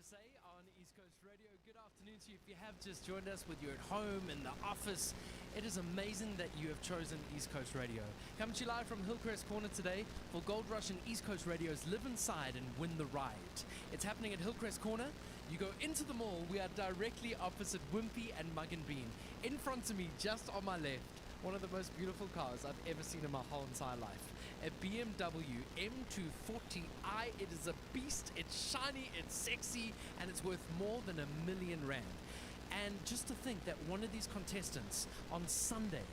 to say on East Coast Radio. Good afternoon to you. If you have just joined us, whether you're at home, in the office, it is amazing that you have chosen East Coast Radio. Coming to you live from Hillcrest Corner today for Goldrush and East Coast Radio's Live Inside and Win the Ride. It's happening at Hillcrest Corner. You go into the mall, we are directly opposite Wimpy and Mug and Bean. In front of me, just on my left, one of the most beautiful cars I've ever seen in my whole entire life. A BMW M240i. It is a beast, it's shiny, it's sexy, and it's worth more than R1 million. And just to think that one of these contestants on Sunday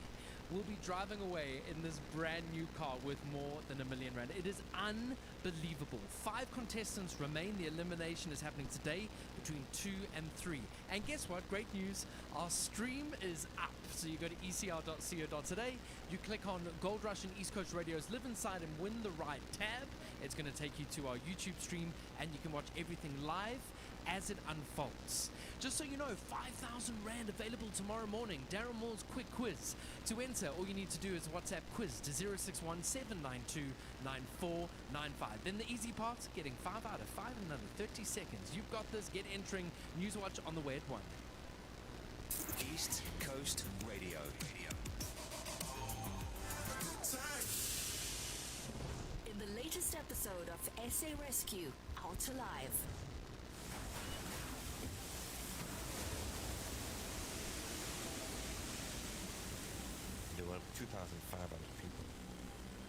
will be driving away in this brand new car worth more than R1 million. It is unbelievable. 5 contestants remain. The elimination is happening today between 2 and 3. And guess what? Great news. Our stream is up. So you go to ecr.co.today, you click on Goldrush and East Coast Radio's Live Inside and Win the Ride tab. It's going to take you to our YouTube stream and you can watch everything live as it unfolds. Just so you know, 5,000 Rand available tomorrow morning. Darren Moore's quick quiz. To enter, all you need to do is WhatsApp quiz to 0617929495. Then the easy part, getting 5 out of 5 in another 30 seconds. You've got this. Get entering. Newswatch on the way at 1. East Coast Radio. In the latest episode of SA Rescue, Out Alive. There were 2,500 people.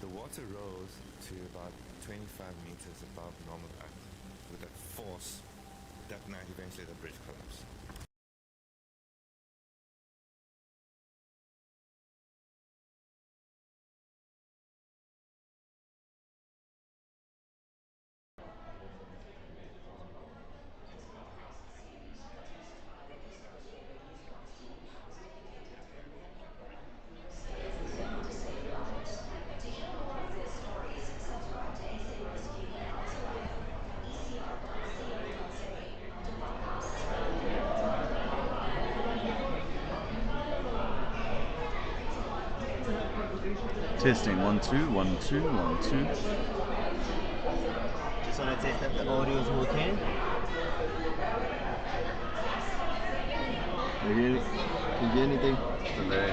The water rose to about 25 meters above normal height. With that force, that night eventually the bridge collapsed. Testing 1 2 1 2 1 2. Just want to test that the audio is okay. Can you hear anything? Delay.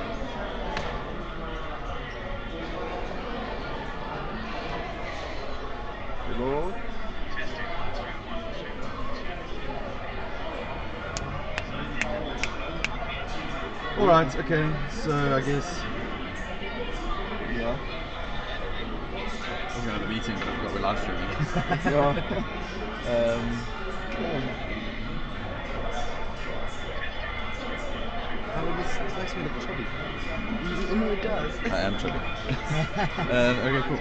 Hello? Alright, okay, so I guess. Yeah. We're going to the meeting, but we're live streaming. Yeah. This makes me look chubby. You know it does. I am chubby. Okay, cool.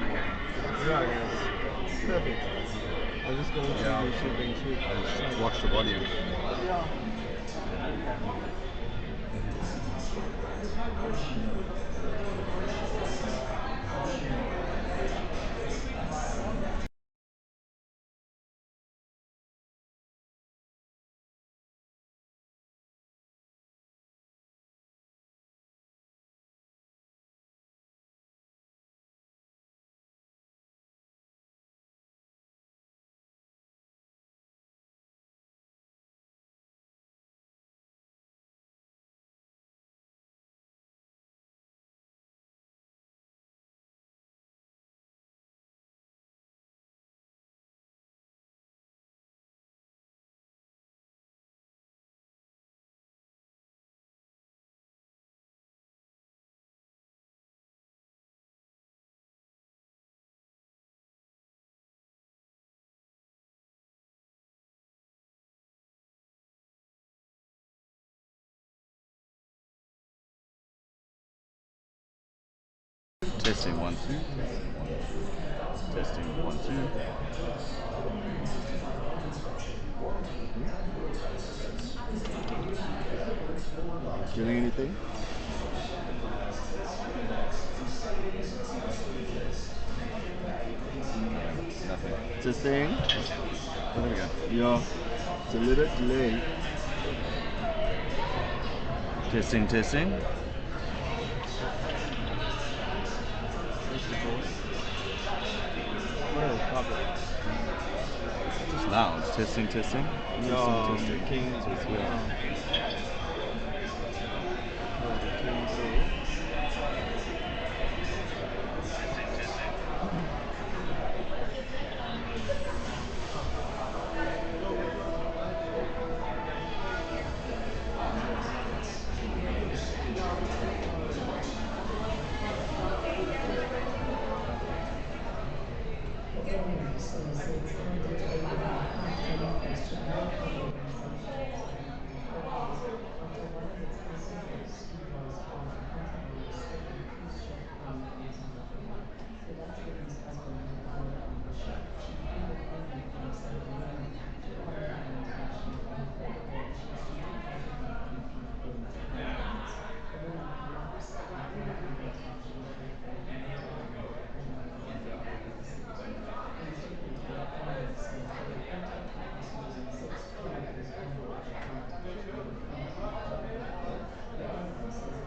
Right, yes. Perfect. I'll just go into the shipping too. Just watch the volume. Yeah. Testing 1 2. Testing 1 2. Doing anything? Nothing. Testing. Oh, there we go. Yeah. It's a little delayed. Testing. Just loud. Testing, testing. No, Testing, testing. King. Testing. The King through. Goldrush says its candidate overnight had early question mark over organization of the weekend holidays after one of its passengers, who was on a Hunter-virus-stricken cruise ship bound from South Africa. The Dutch woman's husband had died on the ship. She flew with Airlink from St. Helena to OR Tambo International on Friday, where she was due to catch a connecting flight going to finalists. The woman collapsed after an ambulance functioning airport in Rotterdam on Monday, the facility. In a statement today, Airlink says there were 22 passengers and 6 crew members on board the flight. They were flown to Johannesburg. The airline says it is unaware of how many passengers were on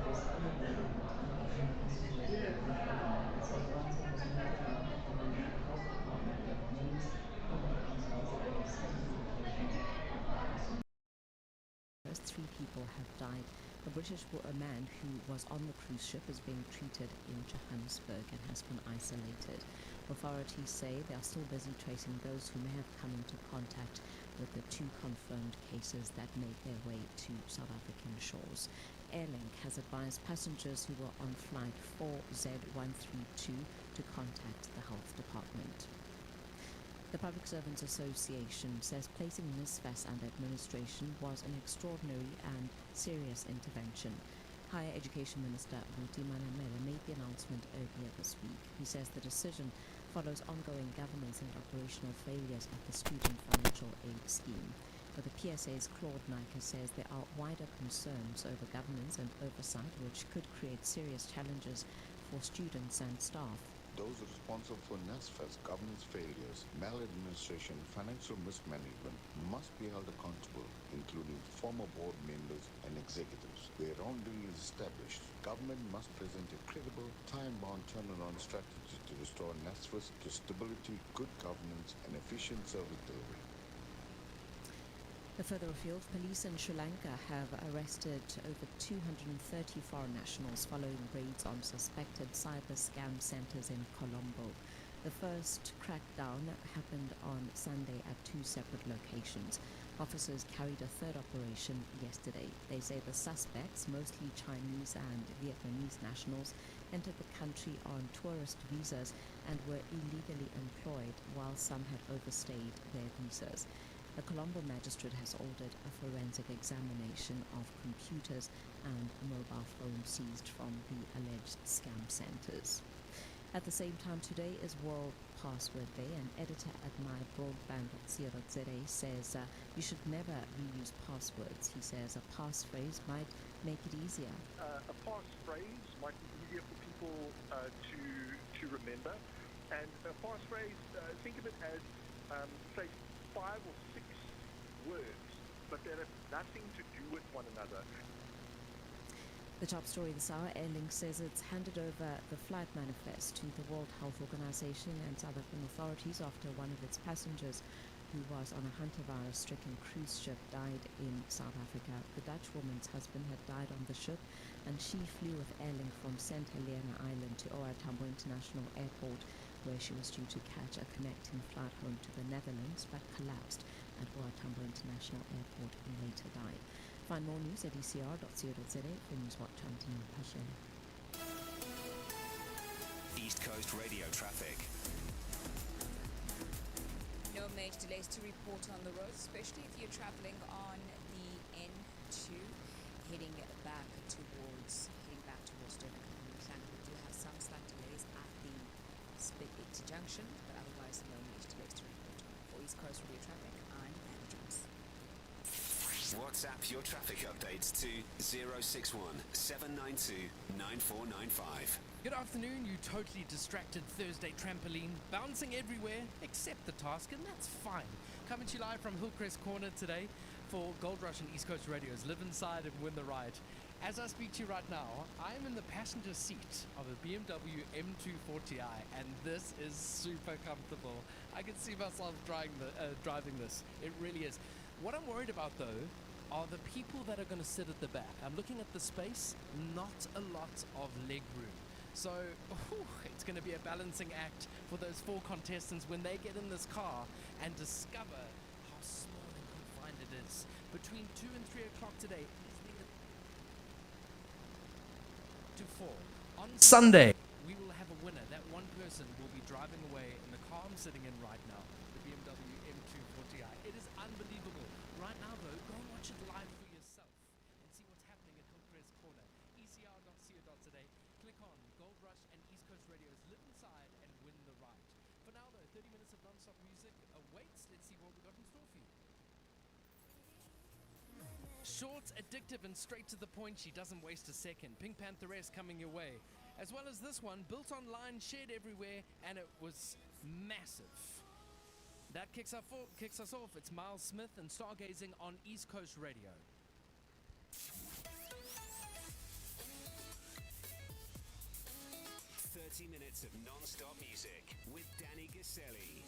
board. It says one team was moving out of the room to the health department with names, contact details, and certain locations of the passengers. 3 people have died. A man who was on the cruise ship is being treated in Johannesburg and has been isolated. Authorities say they are still busy tracing those who may have come into contact with the 2 confirmed cases that made their way to South African shores. Airlink has advised passengers who were on flight 4Z132 to contact the health department. The Public Servants Association says placing NSFAS under administration was an extraordinary and serious intervention. Higher Education Minister Buti Manamela made the announcement earlier this week. He says the decision follows ongoing governance and operational failures at the Student Financial Aid Scheme. But the PSA's Claude Nyker says there are wider concerns over governance and oversight which could create serious challenges for students and staff. Those responsible for NSFAS governance failures, maladministration, financial mismanagement must be held accountable, including former board members and executives. Where wrongdoing is established, government must present a credible, time-bound turnaround strategy to restore NSFAS to stability, good governance, and efficient service delivery. Further afield, police in Sri Lanka have arrested over 230 foreign nationals following raids on suspected cyber scam centers in Colombo. The first crackdown happened on Sunday at 2 separate locations. Officers carried a third operation yesterday. They say the suspects, mostly Chinese and Vietnamese nationals, entered the country on tourist visas and were illegally employed, while some had overstayed their visas. A Colombo magistrate has ordered a forensic examination of computers and mobile phones seized from the alleged scam centers. At the same time today is World Password Day. An editor at mybroadband.co.za says you should never reuse passwords. He says a passphrase might make it easier. A passphrase might be easier for people to remember. And a passphrase, think of it as, say, 5 or 6 words, but that have nothing to do with one another. The top story this hour, Airlink says it's handed over the flight manifest to the World Health Organization and South African authorities after one of its passengers, who was on a Hunter-virus-stricken cruise ship, died in South Africa. The Dutch woman's husband had died on the ship, and she flew with Airlink from St. Helena Island to OR Tambo International Airport, where she was due to catch a connecting flight home to the Netherlands, but collapsed at OR Tambo International Airport and later died. Find more news at ecr.co.za for Newswatch. I'm Tina Pashe. East Coast radio traffic. No major delays to report on the roads, especially if you're traveling on the N2, heading back towards Durban. We do have some slight delays at the Spitfire Junction, but otherwise no major delays to report on. For East Coast radio traffic, I'm Anna Jones. WhatsApp your traffic updates to 061 792 9495. Good afternoon, you totally distracted Thursday trampoline, bouncing everywhere except the task, and that's fine. Coming to you live from Hillcrest Corner today for Goldrush and East Coast Radio's Live Inside and Win the Ride. As I speak to you right now, I am in the passenger seat of a BMW M240i, and this is super comfortable. I can see myself driving this. It really is. What I'm worried about, though, are the people that are going to sit at the back. I'm looking at the space, not a lot of leg room. So it's going to be a balancing act for those 4 contestants when they get in this car and discover how small and confined it is. Between 2 and 3 o'clock today, to 4. On Sunday, we will have a winner. That one person will be driving away in the car I'm sitting in right now, the BMW M240i. It is unbelievable. Right now, though, go and watch it live for yourself and see what's happening at Hillcrest Corner. ECR.co.za. Click on Goldrush and East Coast Radio's Live Inside and win the ride. For now, though, 30 minutes of non-stop music awaits. Let's see what we got in store for you. Short, addictive, and straight to the point. She doesn't waste a second. Pink Pantheress coming your way. As well as this one, built online, shared everywhere, and it was massive. That kicks us off. It's Miles Smith and Stargazing on East Coast Radio. 30 minutes of non-stop music with Danny Gaselli.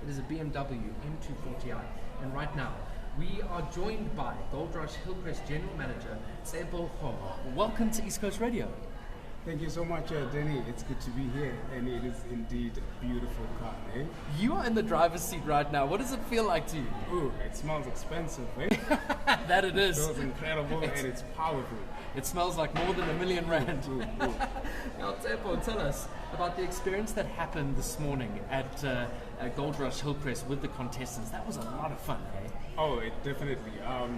It is a BMW M240i. And right now, we are joined by Goldrush Hillcrest General Manager, Tsebo Homo. Welcome to East Coast Radio. Thank you so much, Danny. It's good to be here, and it is indeed a beautiful car, eh? You are in the driver's seat right now. What does it feel like to you? Ooh, it smells expensive, eh? That it is. It smells incredible, and it's powerful. It smells like more than R1 million. Ooh. Now, Tsebo, tell us about the experience that happened this morning at Goldrush Hillcrest with the contestants. That was a lot of fun, eh? Oh, it definitely.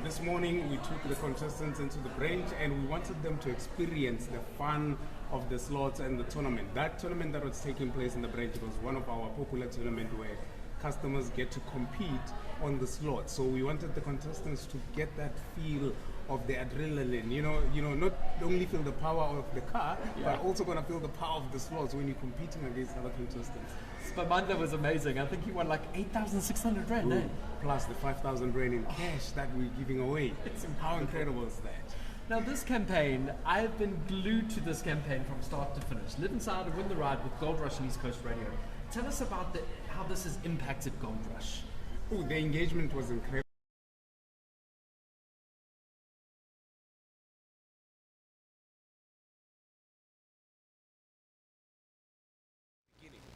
This morning we took the contestants into the branch, and we wanted them to experience the fun of the slots and the tournament. That tournament that was taking place in the branch was one of our popular tournaments where customers get to compete on the slots. So we wanted the contestants to get that feel of the adrenaline, you know, not only feel the power of the car, but also gonna feel the power of the slots when you're competing against other contestants. Spamanda was amazing. I think he won like 8,600 rand, eh? Plus the 5,000 rand in cash that we're giving away. How incredible is that? Now this campaign, I've been glued to this campaign from start to finish. Live Inside and Win the Ride with Goldrush and East Coast Radio. Tell us about how this has impacted Goldrush. Oh, the engagement was incredible.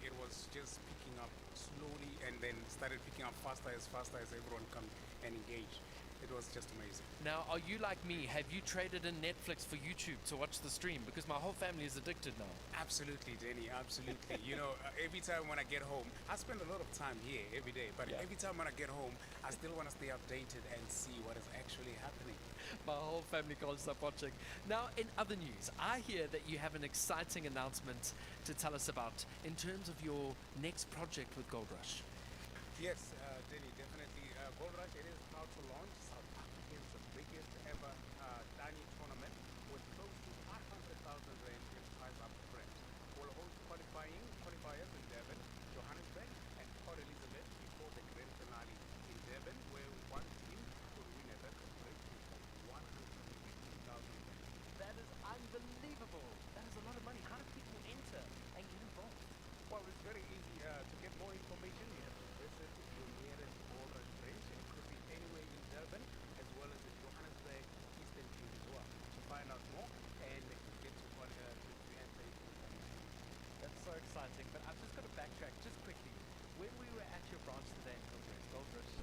It was just picking up slowly and then started picking up faster as everyone come and engage. It was just amazing. Now, are you like me? Have you traded in Netflix for YouTube to watch the stream? Because my whole family is addicted now. Absolutely, Danny, absolutely. Every time when I get home, I spend a lot of time here every day, but every time when I get home, I still want to stay updated and see what is actually happening. My whole family can't stop watching. Now, in other news, I hear that you have an exciting announcement to tell us about in terms of your next project with Goldrush. Yes, Danny, definitely. Goldrush, it is proud to launch South Africa's biggest ever dining tournament with close to 500,000 rand in prize up front. We'll host qualifiers in Durban, Johannesburg, and Port Elizabeth before the grand finale in Durban, where one team will win a record breaking of 150,000 rand. That is unbelievable. That is a lot of money. How do people enter and get involved? Well, it's very easy. To get more information, you have to visit your nearest Goldrush branch. It could be anywhere in Durban, as well as in Johannesburg, Eastern Cape as well. To find out more and get to enter into the competition. That's so exciting. But I've just got to backtrack just quickly. When we were at your branch today in Goldrush,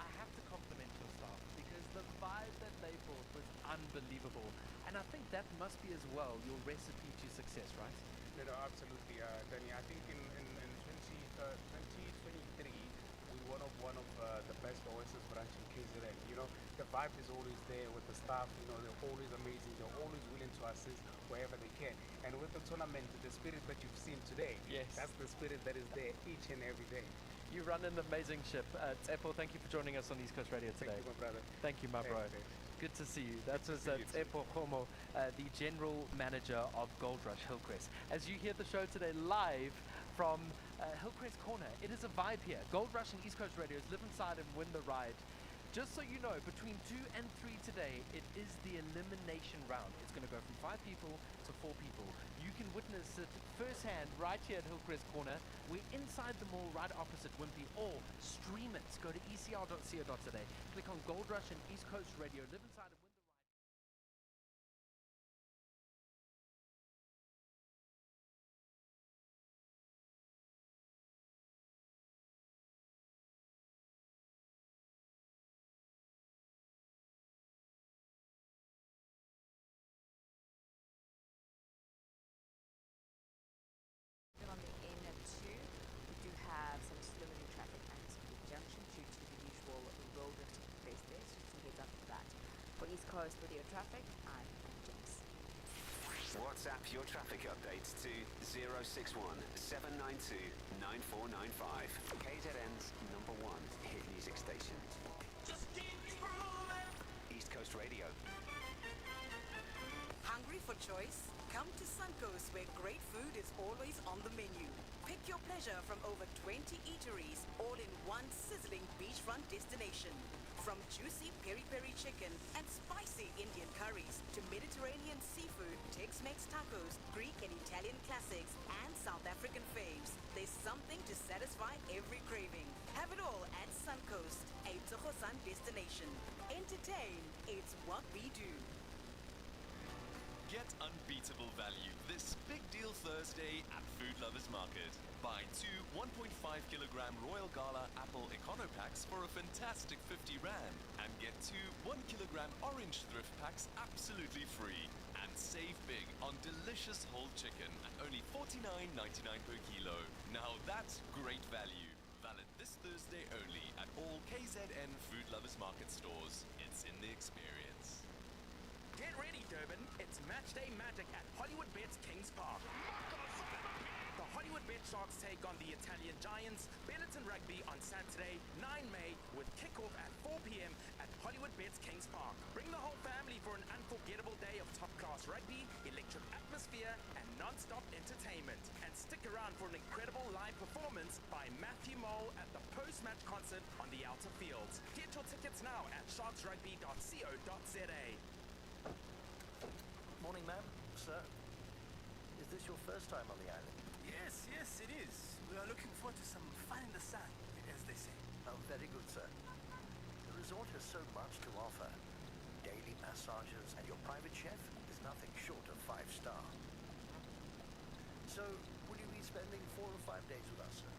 I have to compliment your staff because the vibe that they brought was unbelievable. And I think that must be as well your recipe to success, right? No, absolutely, Danny. I think in 2023, we were one of the best Oasis branch in KZN. The vibe is always there with the staff. They're always amazing. They're always willing to assist wherever they can. And with the tournament, the spirit that you've seen today, that's the spirit that is there each and every day. You run an amazing ship. Tsebo, thank you for joining us on East Coast Radio today. Thank you, my brother. Thank you, my bro. Good to see you. That was Tsebo Homo, the General Manager of Goldrush Hillcrest. As you hear the show today live from Hillcrest Corner, it is a vibe here. Goldrush and East Coast Radio's Live Inside and Win the Ride. Just so you know, between 2 and 3 today, it is the elimination round. It's going to go from 5 people to 4 people. You can witness it firsthand right here at Hillcrest Corner. We're inside the mall right opposite Wimpy, or stream it. Go to ecr.co.za. Click on Goldrush and East Coast Radio. Live inside and win the ride. On the N2, we do have some slow-moving traffic at Speed Junction due to the usual road that takes place there, so some heads up for that. For East Coast Radio traffic, I'm James. WhatsApp your traffic updates to 061 792 9495. KZN's #1 hit music station. Just keep moving. East Coast Radio. Hungry for choice? Come to Suncoast, where great food is always on the menu. Pick your pleasure from over 20 eateries, all in one sizzling beach beachfront destination. From juicy peri-peri chicken and spicy Indian curries to Mediterranean seafood, Tex-Mex tacos, Greek and Italian classics, and South African faves, there's something to satisfy every craving. Have it all at Suncoast, a Tsogosan destination. Entertain, it's what we do. Get unbeatable value this Big Deal Thursday at Food Lovers Market. Buy 2 1.5 kilogram Royal Gala Apple Econo Packs for a fantastic 50 Rand and get 2 1 kilogram Orange Thrift Packs absolutely free. And save big on delicious whole chicken at only 49.99 per kilo. Now that's great value. Valid this Thursday only at all KZN Food Lovers Market stores. It's in the experience. Get ready, Durban. It's matchday magic at Hollywood Bets Kings Park. The Hollywood Bet Sharks take on the Italian Giants, Benetton Rugby on Saturday, 9 May, with kickoff at 4 p.m. at Hollywood Bets Kings Park. Bring the whole family for an unforgettable day of top-class rugby, electric atmosphere, and non-stop entertainment. And stick around for an incredible live performance by Matthew Mole at the post-match concert on the outer fields. Get your tickets now at sharksrugby.co.za. Morning, ma'am. Sir, is this your first time on the island? Yes, it is. We are looking forward to some fun in the sun, as they say. Oh, very good, sir. The resort has so much to offer. Daily massages, and your private chef is nothing short of 5-star. So, will you be spending 4 or 5 days with us, sir?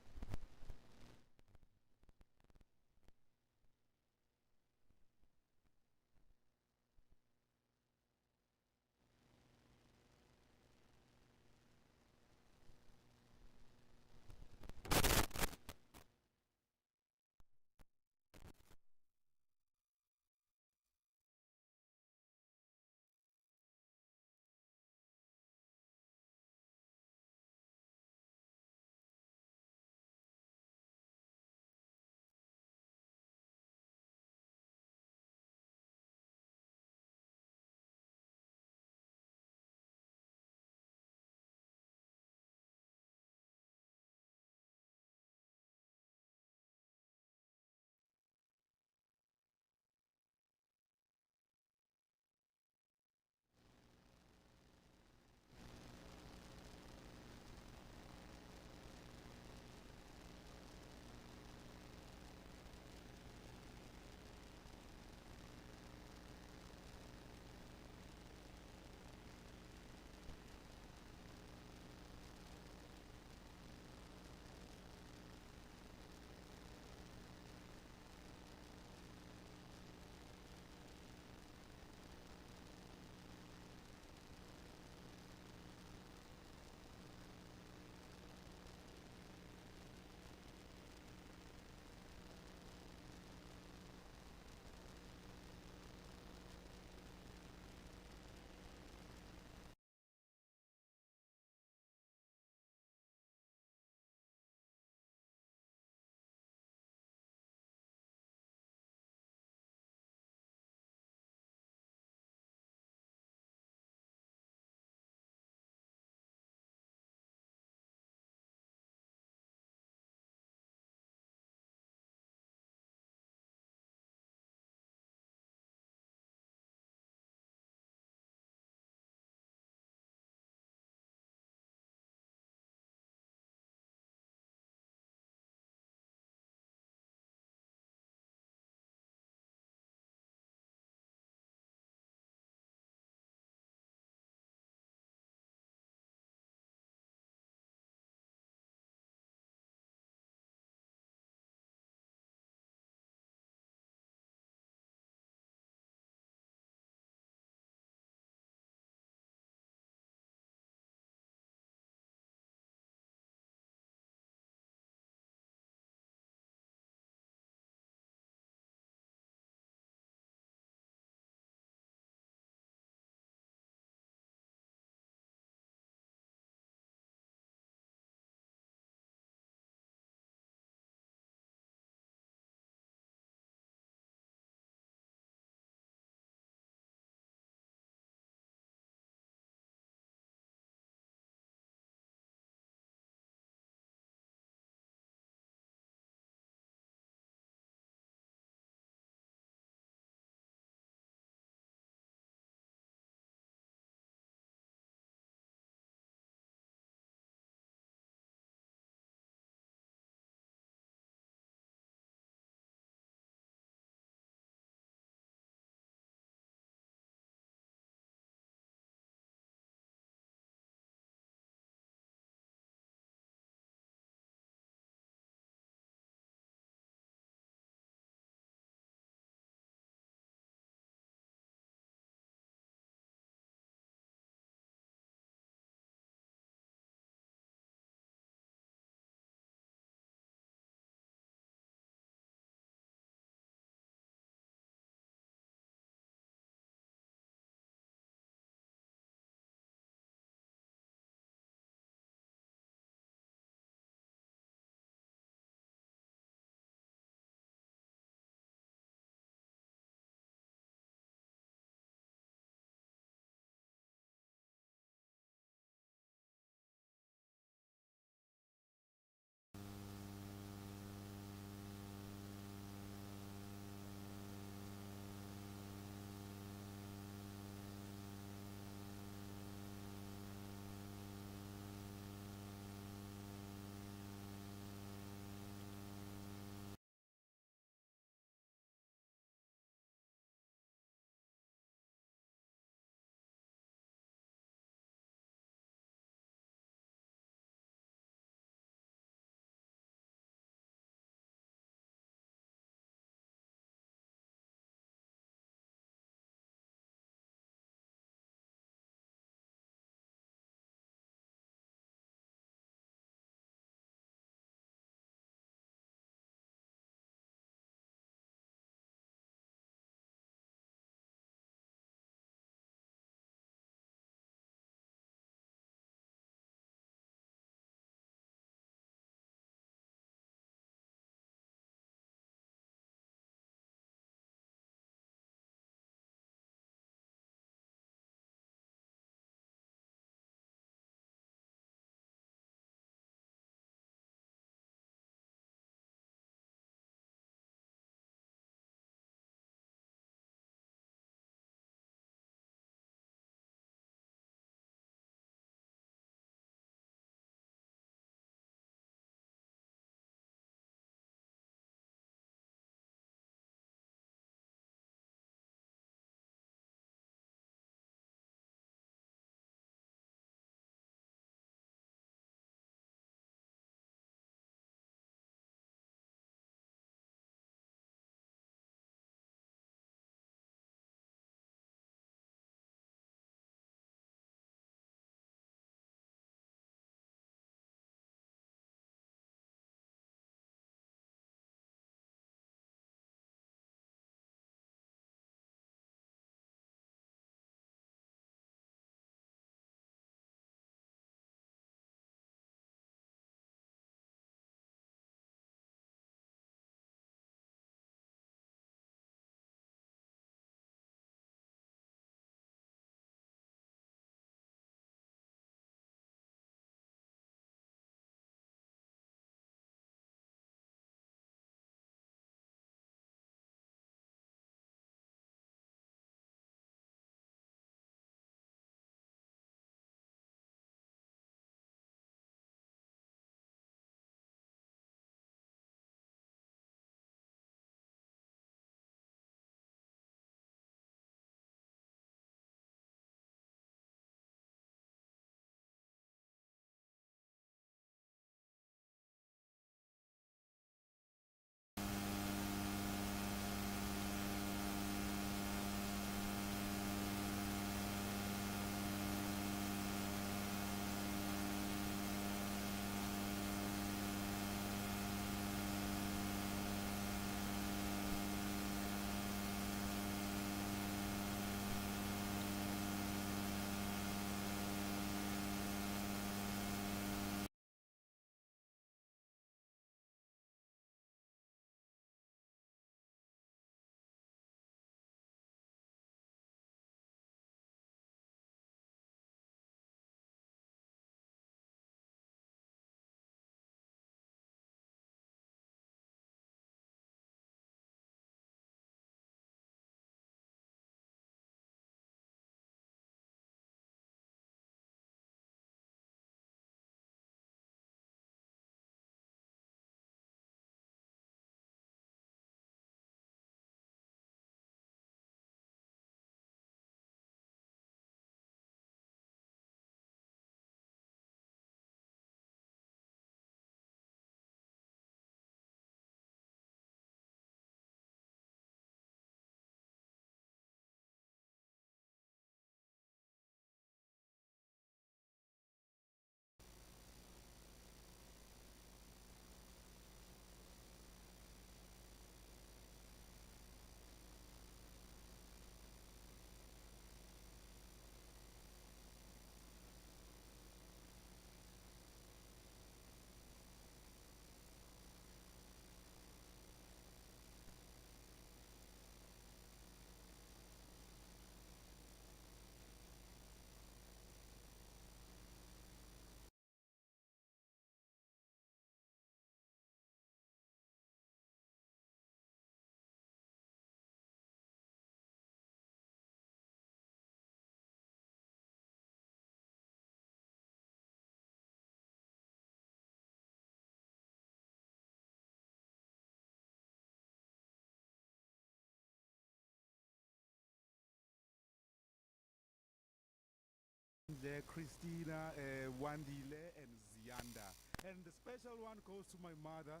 Mandle, Christina, Wandile, and Zianda. And the special one goes to my mother.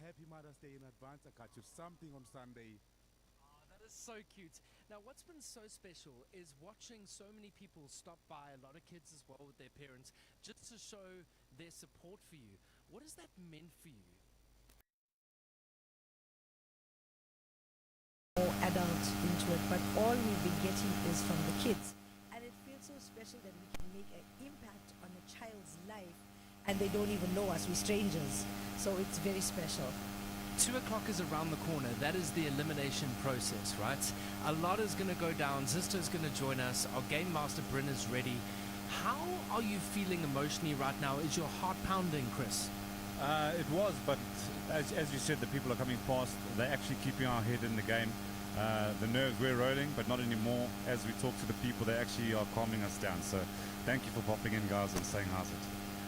Happy Mother's Day in advance. I got you something on Sunday. Oh, that is so cute. Now, what's been so special is watching so many people stop by, a lot of kids as well with their parents, just to show their support for you. What has that meant for you? More adults into it, but all we've been getting is from the kids. And it feels so special that we can make an impact on a child's life and they don't even know us, we're strangers. So it's very special. 2 o'clock is around the corner. That is the elimination process, right? A lot is going to go down. Zista's going to join us. Our game master Bryn is ready. How are you feeling emotionally right now? Is your heart pounding, Chris? It was, but as you said, the people are coming past. They're actually keeping our head in the game. The nerves we're rolling, but not anymore. As we talk to the people, they actually are calming us down. So thank you for popping in, guys, and saying how's it.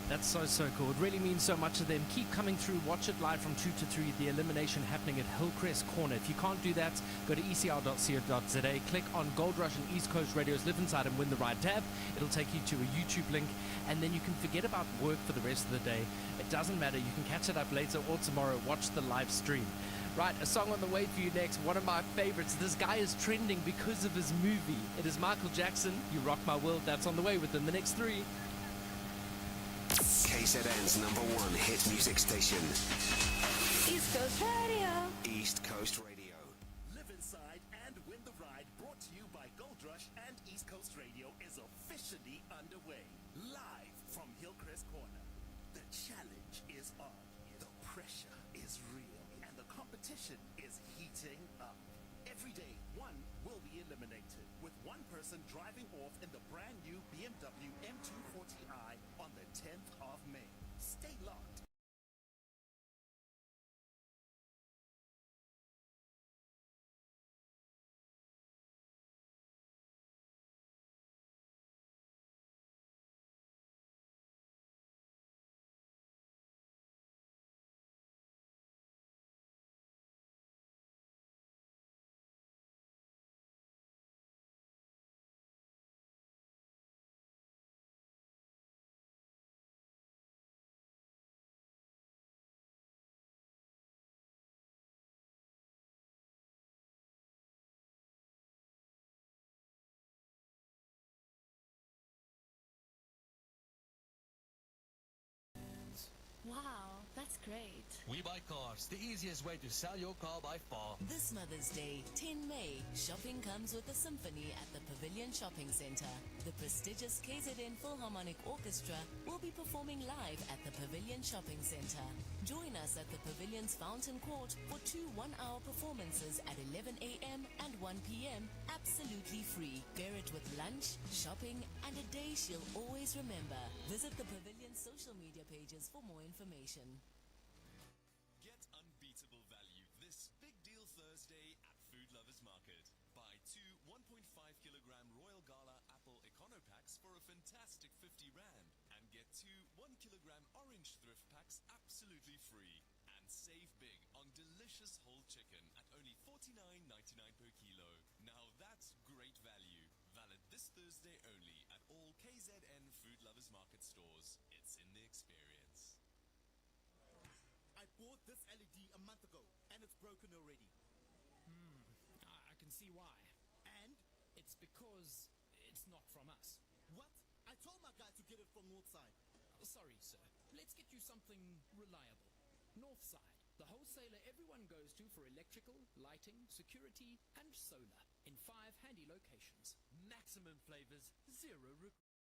That's so cool. It really means so much to them. Keep coming through. Watch it live from 2 to 3. The elimination happening at Hillcrest Corner. If you can't do that, go to ecr.co.za. Click on Goldrush and East Coast Radio's Live Inside and Win the Right tab. It'll take you to a YouTube link, and then you can forget about work for the rest of the day. It doesn't matter. You can catch it up later or tomorrow. Watch the live stream. Right, a song on the way for you next. One of my favorites. This guy is trending because of his movie. It is Michael Jackson. You Rock My World. That's on the way within the next 3. KZN's #1 hit music station. East Coast Radio. East Coast Radio. Live Inside and Win the Ride, brought to you by Goldrush and East Coast Radio, is officially underway. Live from Hillcrest Corner. The challenge is on. The pressure is real. And the competition is heating up. Every day, one will be eliminated, with one person driving off in the brand new BMW M240i on the 10th of May. Stay locked. Wow, that's great. We Buy Cars, the easiest way to sell your car by far. This Mother's Day, 10 May, shopping comes with a symphony at the Pavilion Shopping Centre. The prestigious KZN Philharmonic Orchestra will be performing live at the Pavilion Shopping Centre. Join us at the Pavilion's Fountain Court for 2 one-hour performances at 11 a.m. and 1 p.m. absolutely free. Pair it with lunch, shopping, and a day she'll always remember. Visit the Pavilion's social media pages for more information. Get unbeatable value this Big Deal Thursday at Food Lovers Market. Buy 2 1.5-kilogram Royal Gala Apple Econo Packs for a fantastic 50 Rand and get 2 1-kilogram Orange Thrift Packs absolutely free. And save big on delicious whole chicken at only 49.99 per kilo. Now that's great value. Valid this Thursday only at all KZN Food Lovers Market stores. It's in the experience. I bought this LED a month ago, and it's broken already. I can see why. And? It's because it's not from us. What? I told my guy to get it from Northside. Sorry, sir. Let's get you something reliable. Northside, the wholesaler everyone goes to for electrical, lighting, security, and solar in 5 handy locations. Maximum flavors, zero regrets.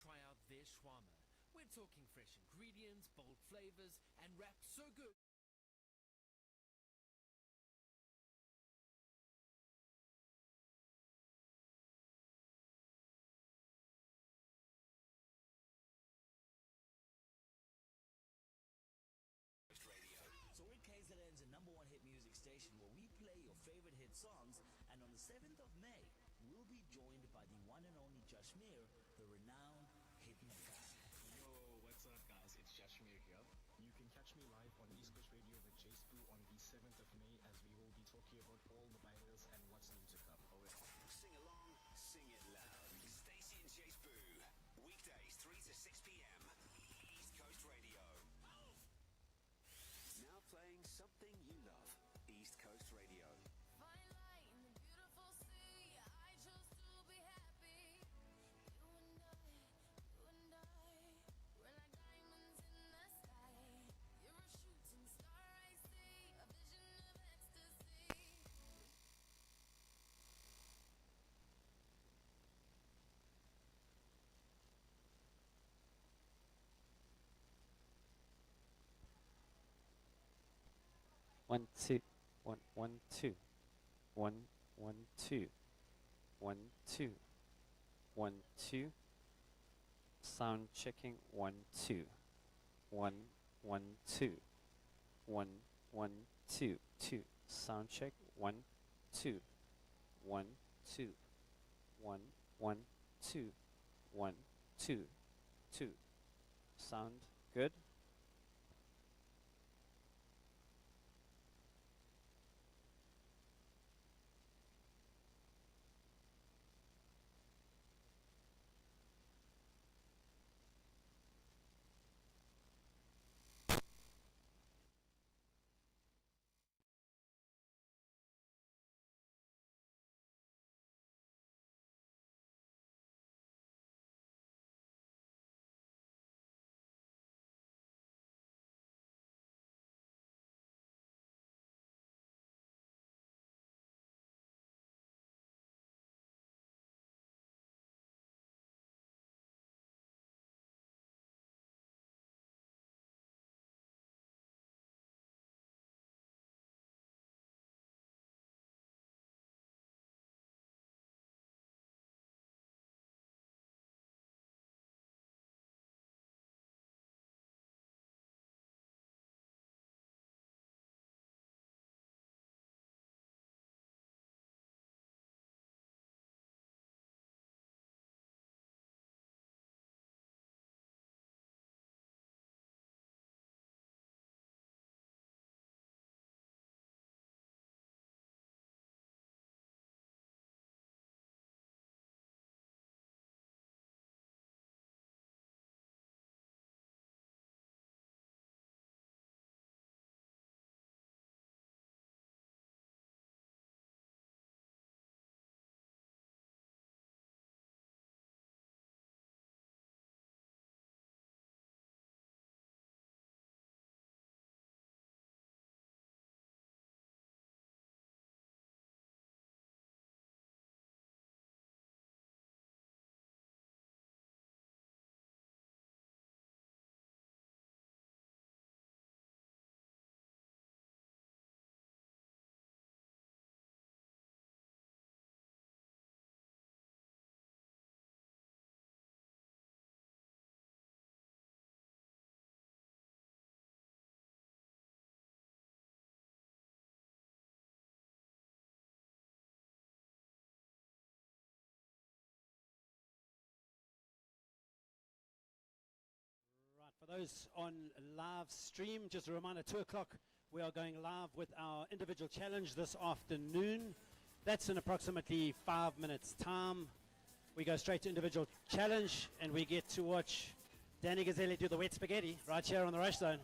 Try out their shawarma. We're talking fresh ingredients, bold flavors, and wrapped so good. So we're KZN's #1 hit music station where we play your favorite hit songs, and on the 7th of May, we'll be joined by the one and only Jashmir, the renowned hitmaker. Yo, what's up guys? It's Jashmir here. You can catch me live on East Coast Radio with Jace Boo on the 7th of May as we will be talking about all the bangers and what's new to come. Sing along, Coast Radio. One two, one one two, one one two, one two, one two. Sound checking 1 2, 1 1 2, 1 1 2 2. Sound check 1 2, 1 2, 1 1 2, 1 2 2. Sound good? For those on live stream, just a reminder, 2 o'clock, we are going live with our individual challenge this afternoon. That's in approximately 5 minutes time. We go straight to individual challenge and we get to watch Danny Gazzelli do the wet spaghetti right here on the Rush Zone.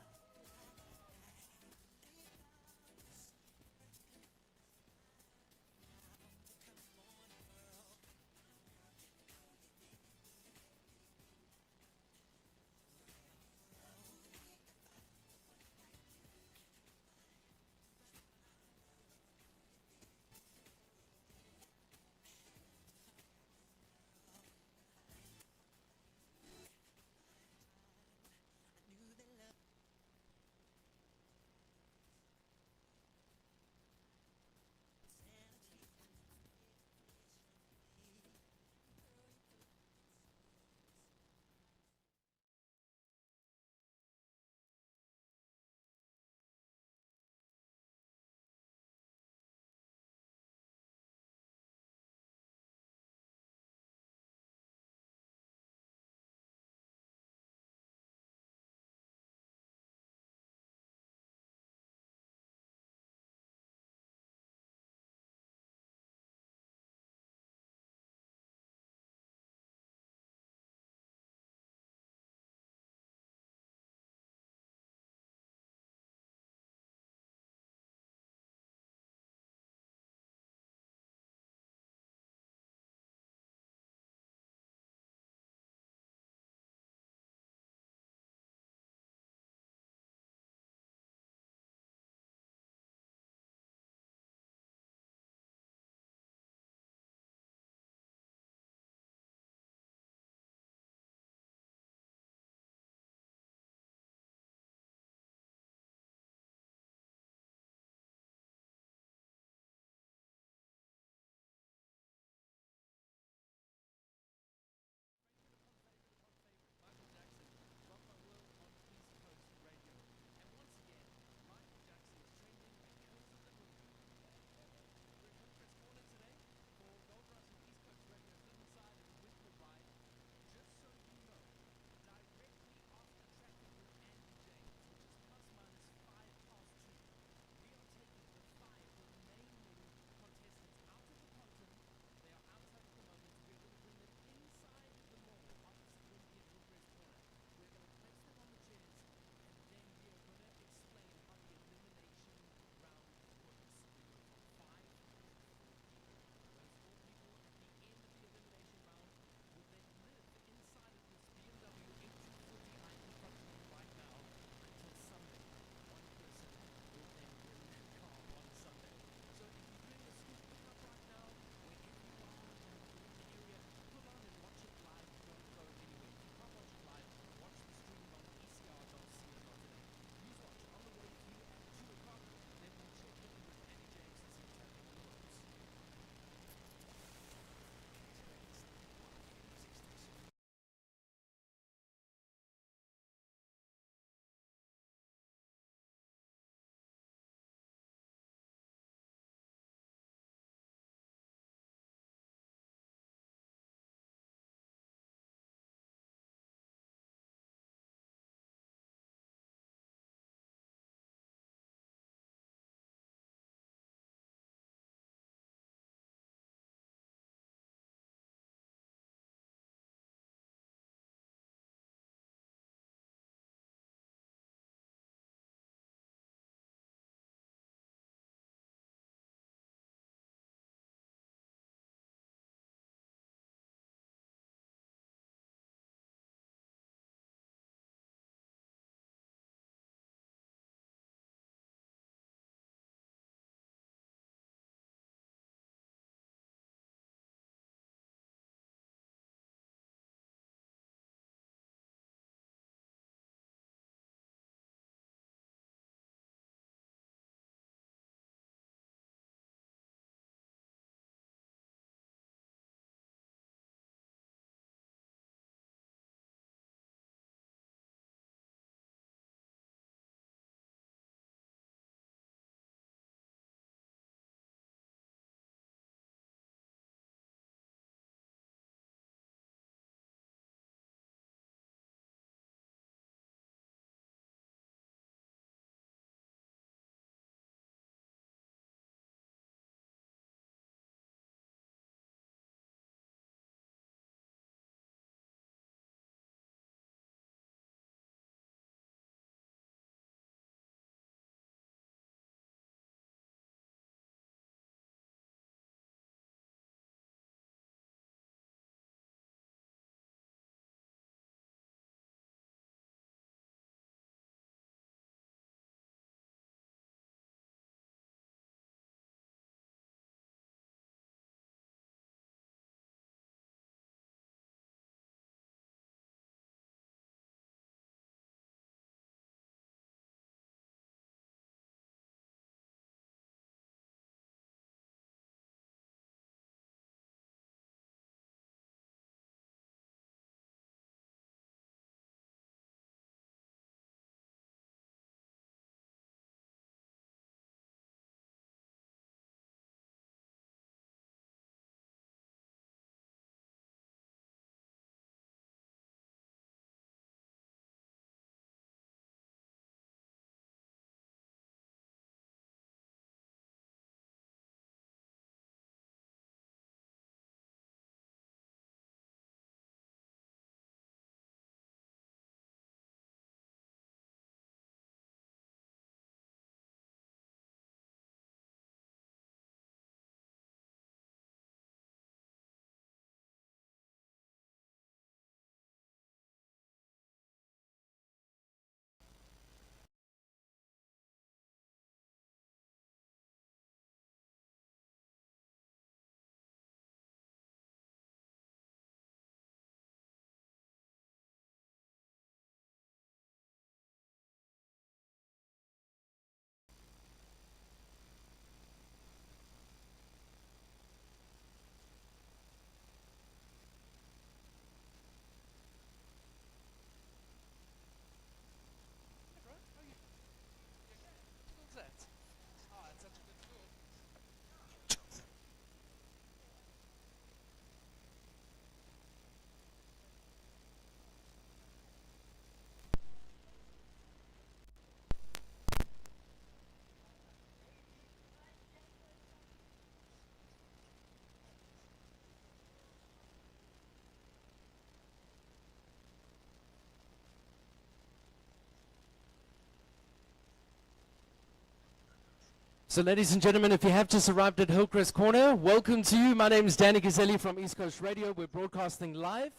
So ladies and gentlemen, if you have just arrived at Hillcrest Corner, welcome to you. My name is Danny Gazzelli from East Coast Radio. We're broadcasting live,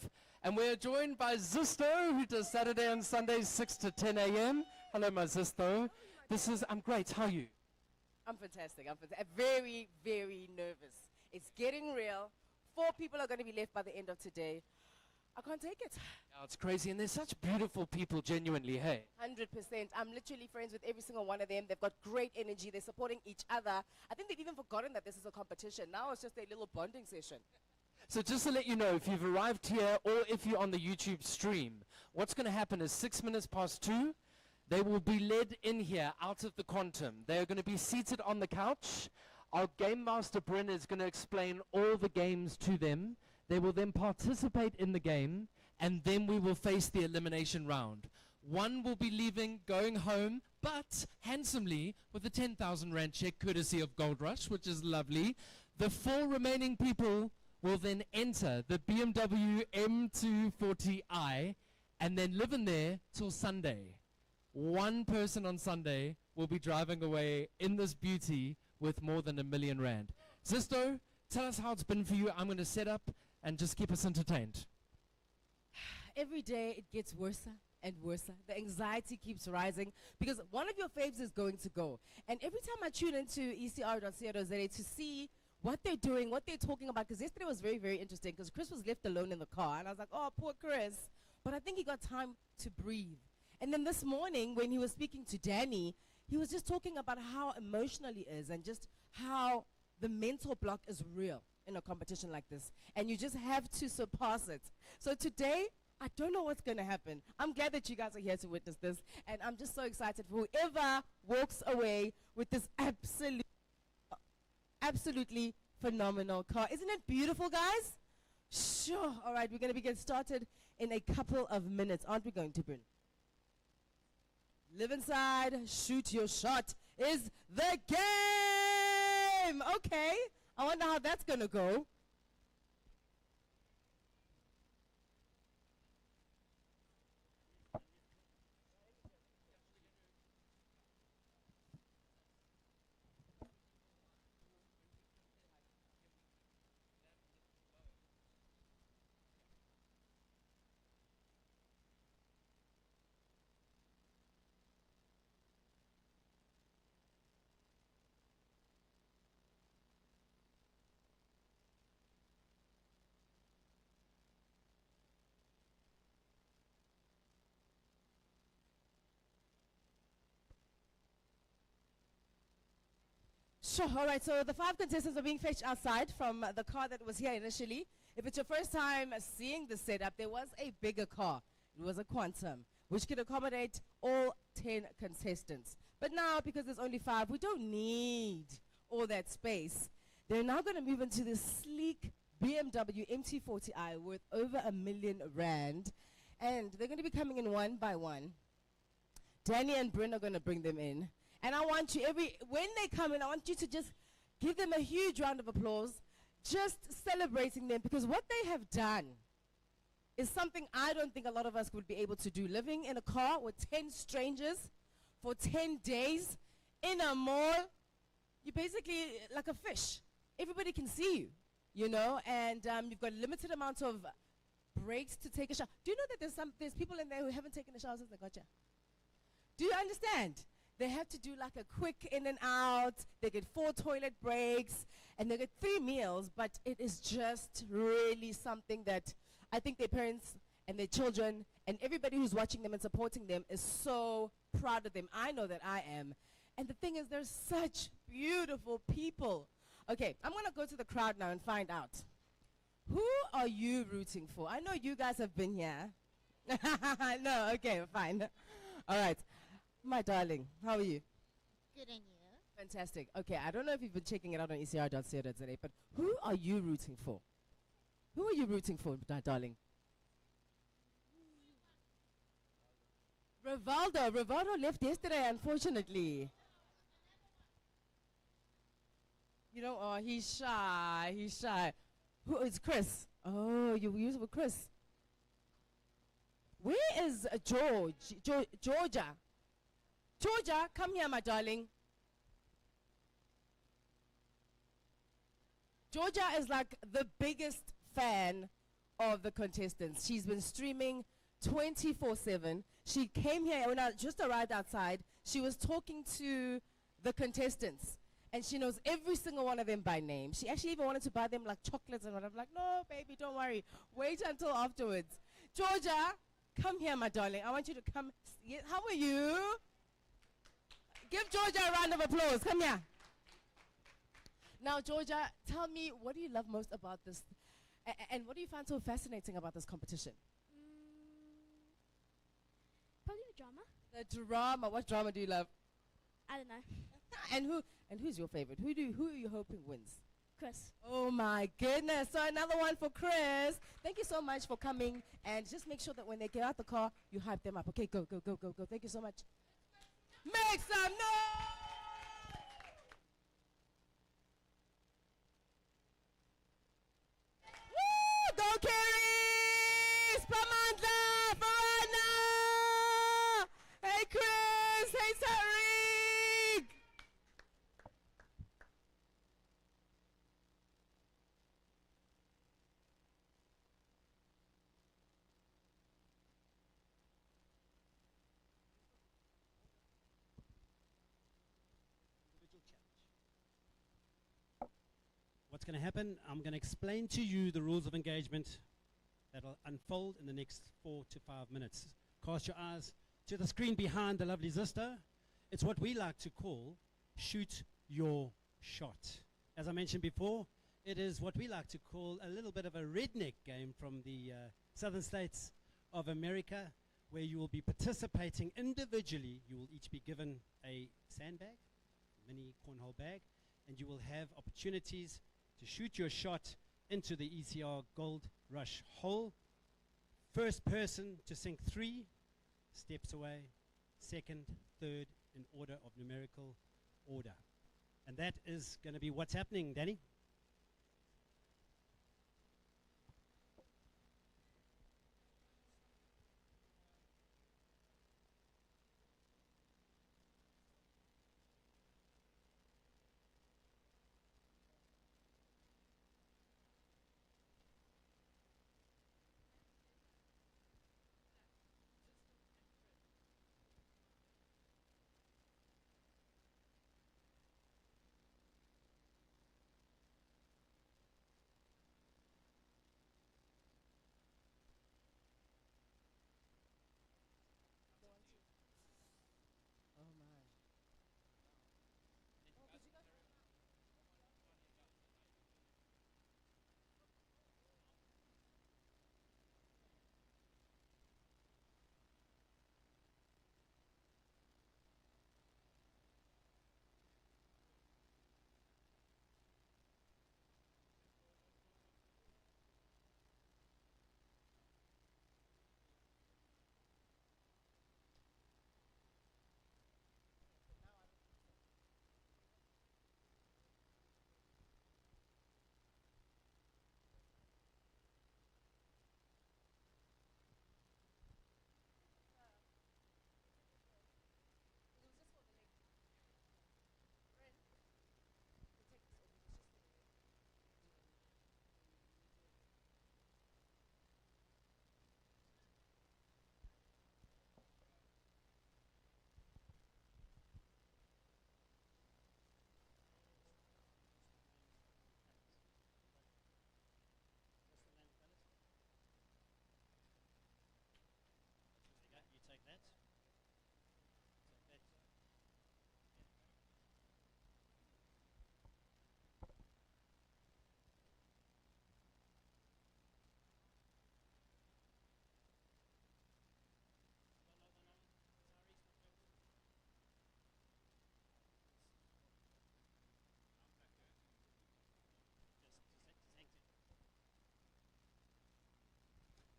and we're joined by Zisto, who does Saturday and Sundays 6 to 10 a.m. Hello, my Zisto. I'm great. How are you? I'm fantastic. I'm very, very nervous. It's getting real. 4 people are going to be left by the end of today. I can't take it. Yeah, it's crazy, and they're such beautiful people, genuinely, hey? 100%. I'm literally friends with every single one of them. They've got great energy. They're supporting each other. I think they've even forgotten that this is a competition. Now it's just a little bonding session. So just to let you know, if you've arrived here or if you're on the YouTube stream, what's going to happen is 6 minutes past 2, they will be led in here out of the quantum. They're going to be seated on the couch. Our Game Master Bryn is going to explain all the games to them. They will then participate in the game, and then we will face the elimination round. One will be leaving, going home, but handsomely with a 10,000 Rand check courtesy of Goldrush, which is lovely. The 4 remaining people will then enter the BMW M240i and then live in there till Sunday. One person on Sunday will be driving away in this beauty with more than R1 million. Zisto, tell us how it's been for you. I'm going to set up and just keep us entertained. Every day it gets worse and worse. The anxiety keeps rising because one of your faves is going to go. And every time I tune into ecr.co.za to see what they're doing, what they're talking about, because yesterday was very, very interesting because Chris was left alone in the car. And I was like, oh, poor Chris. But I think he got time to breathe. And then this morning when he was speaking to Danny, he was just talking about how emotional he is and just how the mental block is real in a competition like this, and you just have to surpass it. So today, I don't know what's going to happen. I'm glad that you guys are here to witness this, and I'm just so excited for whoever walks away with this absolutely phenomenal car. Isn't it beautiful, guys? Sure. All right, we're going to get started in a couple of minutes. Aren't we going to, Bryn? Live inside, shoot your shot is the game. Okay. I wonder how that's going to go. Sure. All right. So the 5 contestants are being fetched outside from the car that was here initially. If it's your first time seeing the setup, there was a bigger car. It was a Quantum, which could accommodate all 10 contestants. But now, because there's only 5, we don't need all that space. They're now going to move into this sleek BMW MT40i worth over R1 million. And they're going to be coming in one by one. Danny and Bryn are going to bring them in. And I want you, when they come in, I want you to just give them a huge round of applause, just celebrating them, because what they have done is something I don't think a lot of us would be able to do. Living in a car with 10 strangers for 10 days in a mall, you're basically like a fish. Everybody can see you, you know, and you've got a limited amount of breaks to take a shower. Do you know that there's people in there who haven't taken a shower since they got here? Do you understand? They have to do like a quick in and out. They get 4 toilet breaks, and they get 3 meals, but it is just really something that I think their parents and their children and everybody who's watching them and supporting them is so proud of them. I know that I am. And the thing is, there's such beautiful people. Okay, I'm going to go to the crowd now and find out. Who are you rooting for? I know you guys have been here. No, okay, fine. All right. My darling, how are you? Good, and you? Fantastic. Okay, I don't know if you've been checking it out on ecr.co.za, but who are you rooting for? Who are you rooting for, darling? Rivaldo. Rivaldo left yesterday, unfortunately. You know, oh, he's shy. He's shy. Who is Chris? Oh, you use with Chris. Where is Georgia? Georgia, come here, my darling. Georgia is like the biggest fan of the contestants. She's been streaming 24/7. She came here when I just arrived outside. She was talking to the contestants, and she knows every single one of them by name. She actually even wanted to buy them like chocolates and what. I'm like, no, baby, don't worry. Wait until afterwards. Georgia, come here, my darling. I want you to come. How are you? Give Georgia a round of applause. Come here. Now, Georgia, tell me, what do you love most about this? And what do you find so fascinating about this competition? Probably the drama. The drama. What drama do you love? I don't know. And who's your favorite? Who are you hoping wins? Chris. Oh my goodness. So another one for Chris. Thank you so much for coming, and just make sure that when they get out the car, you hype them up. Okay, go. Thank you so much. Make some noise! Woo! Go Carries! Pamandla! Farana! Hey Chris! Hey Tariq! What's going to happen? I'm going to explain to you the rules of engagement that'll unfold in the next 4 to 5 minutes. Cast your eyes to the screen behind the lovely Zista. It's what we like to call shoot your shot. As I mentioned before, it is what we like to call a little bit of a redneck game from the southern states of America, where you will be participating individually. You will each be given a sandbag, mini cornhole bag, and you will have opportunities to shoot your shot into the ECR Goldrush hole. First person to sink 3 steps away, second, third, in order of numerical order. And that is going to be what's happening, Danny.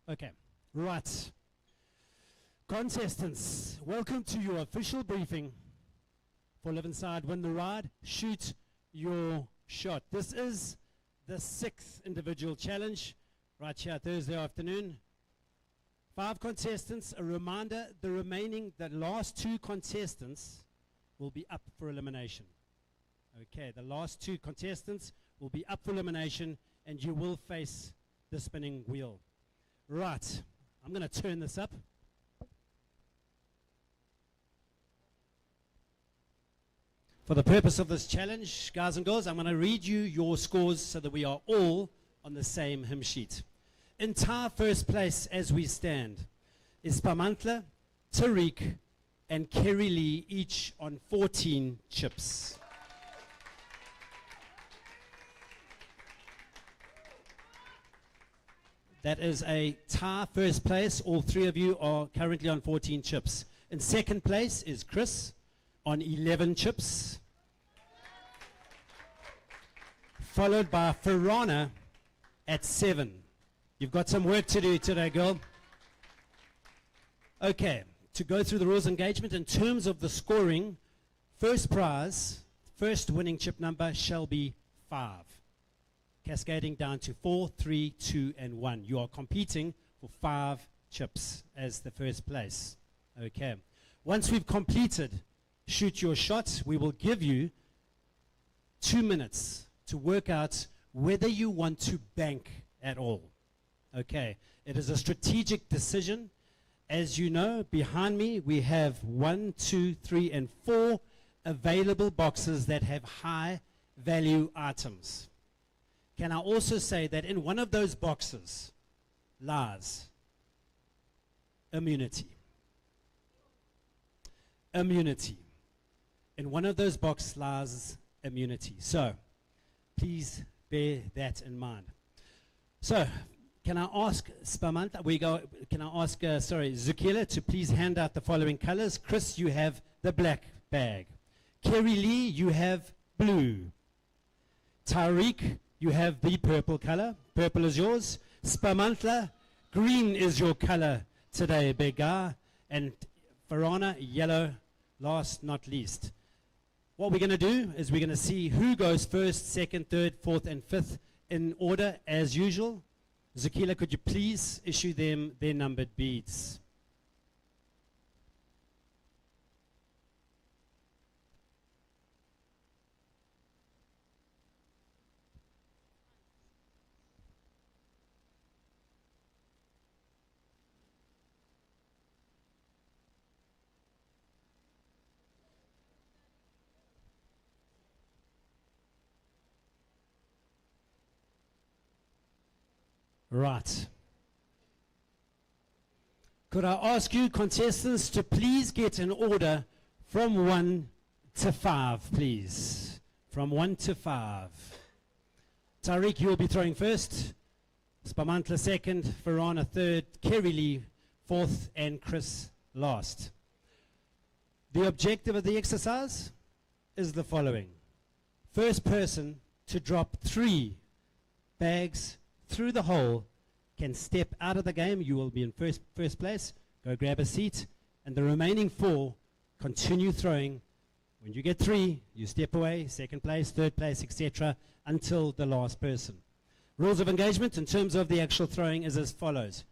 Okay, right. Contestants, welcome to your official briefing for Live Inside, Win the Ride, Shoot Your Shot. This is the 6th individual challenge right here Thursday afternoon. 5 contestants. A reminder, the last 2 contestants will be up for elimination. Okay, the last 2 contestants will be up for elimination, and you will face the spinning wheel. Right, I'm going to turn this up. For the purpose of this challenge, guys and girls, I'm going to read you your scores so that we are all on the same hymn sheet. In tie first place as we stand is Pamantla, Tariq, and Kerry Lee, each on 14 chips. That is a tie first place. All three of you are currently on 14 chips. In second place is Chris on 11 chips. Followed by Farana at 7. You've got some work to do today, girl. Okay, to go through the rules of engagement, in terms of the scoring, first prize, first winning chip number shall be 5. Cascading down to 4, 3, 2, and 1. You are competing for 5 chips as the first place. Okay. Once we've completed Shoot Your Shot, we will give you 2 minutes to work out whether you want to bank at all. Okay. It is a strategic decision. As you know, behind me we have 1, 2, 3, and 4 available boxes that have high value items. Can I also say that in one of those boxes lies immunity? Immunity. In one of those boxes lies immunity. So, please bear that in mind. So, can I ask Spamantha, Zukila to please hand out the following colors. Chris, you have the black bag. Kerry Lee, you have blue. Tariq, you have the purple color. Purple is yours. Spamantha, green is your color today, big guy. And Farana, yellow, last not least. What we're going to do is we're going to see who goes first, second, third, fourth, and fifth in order as usual. Zakila, could you please issue them their numbered beads? Right. Could I ask you, contestants, to please get an order from 1 to 5, please. From 1 to 5. Tariq, you will be throwing first. Spamantla second. Farana third. Kerry Lee fourth. And Chris last. The objective of the exercise is the following. First person to drop 3 bags through the hole can step out of the game. You will be in first place. Go grab a seat. And the remaining 4 continue throwing. When you get 3, you step away, second place, third place, etc., until the last person. Rules of engagement in terms of the actual throwing is as follows.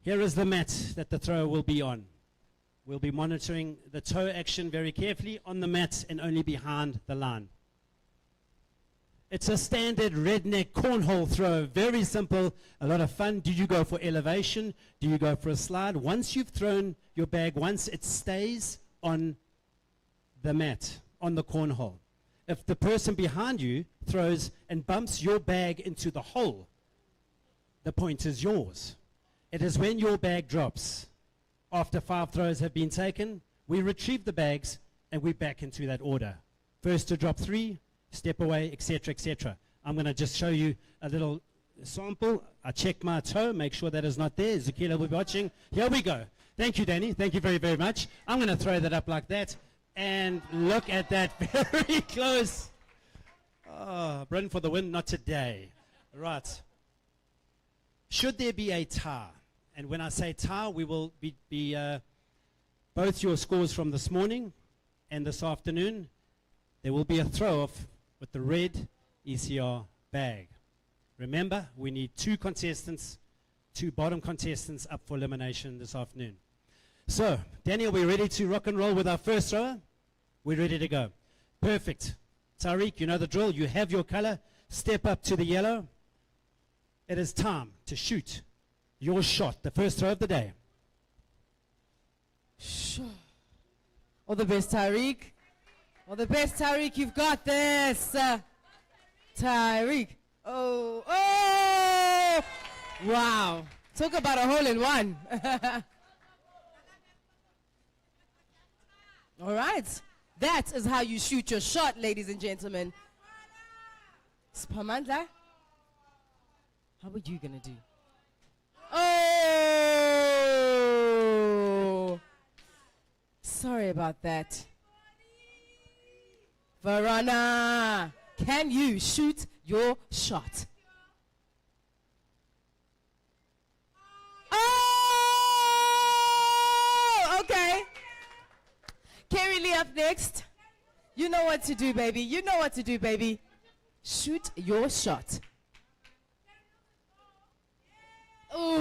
Here is the mat that the thrower will be on. We'll be monitoring the toe action very carefully on the mat and only behind the line. It's a standard redneck cornhole throw. Very simple, a lot of fun. Do you go for elevation? Do you go for a slide? Once you've thrown your bag once, it stays on the mat, on the cornhole. If the person behind you throws and bumps your bag into the hole, the point is yours. It is when your bag drops. After 5 throws have been taken, we retrieve the bags and we're back into that order. First to drop 3, step away, etc., etc. I'm going to just show you a little sample. I check my toe, make sure that is not there. Zakila will be watching. Here we go. Thank you, Danny. Thank you very, very much. I'm going to throw that up like that. And look at that, very close. Oh, Britain for the win, not today. Right. Should there be a tie, and when I say tie, we will be both your scores from this morning and this afternoon, there will be a throw-off with the red ECR bag. Remember, we need 2 contestants, 2 bottom contestants up for elimination this afternoon. So, Daniel, we're ready to rock and roll with our first thrower? We're ready to go. Perfect. Tariq, you know the drill. You have your color. step up to the yellow. It is time to shoot your shot, the first throw of the day. Sure. All the best, Tariq. All the best, Tariq. You've got this. Tariq. Oh, oh! Wow. Talk about a hole in one. All right. That is how you shoot your shot, ladies and gentlemen. Spamandla, how are you going to do? Oh! Sorry about that. Verona, can you shoot your shot? Oh! Okay. Carrie Lee up next. You know what to do, baby. You know what to do, baby. Shoot your shot. Ooh.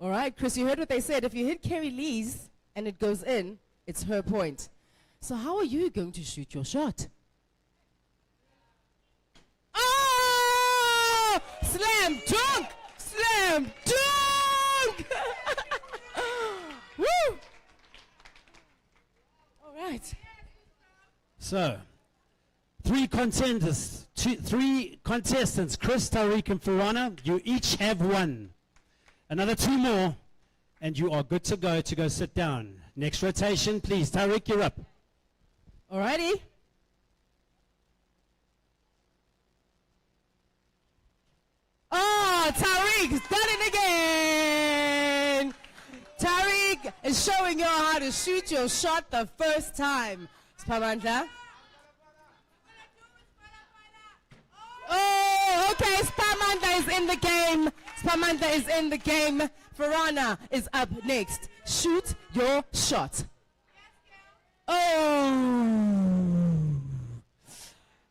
All right, Chris, you heard what they said. If you hit Carrie Lee's and it goes in, it's her point. So how are you going to shoot your shot? Oh! Slam dunk! Slam dunk! Woo! All right. So, three contestants, Chris, Tariq, and Farana. You each have one. Another two more, and you are good to go sit down. Next rotation, please. Tariq, you're up. Alrighty. Oh, Tariq's done it again. Tariq is showing you how to shoot your shot the first time. Spamandla. Oh, okay. Spamandla is in the game. Spamandla is in the game. Farana is up next. Shoot your shot. Oh.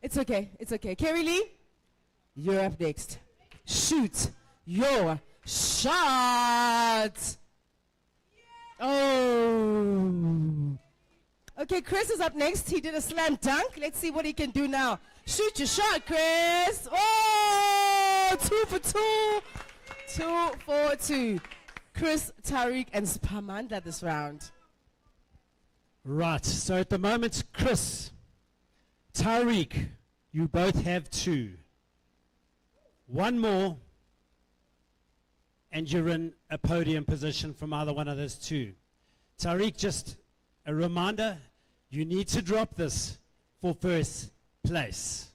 It's okay. It's okay. Carrie Lee, you're up next. Shoot your shot. Oh. Okay, Chris is up next. He did a slam dunk. Let's see what he can do now. Shoot your shot, Chris. Oh, 2 for 2. 2 for 2. Chris, Tariq, and Spamandla this round. Right, so at the moment, Chris, Tariq, you both have 2. One more, and you're in a podium position from either one of those 2. Tariq, just a reminder, you need to drop this for first place.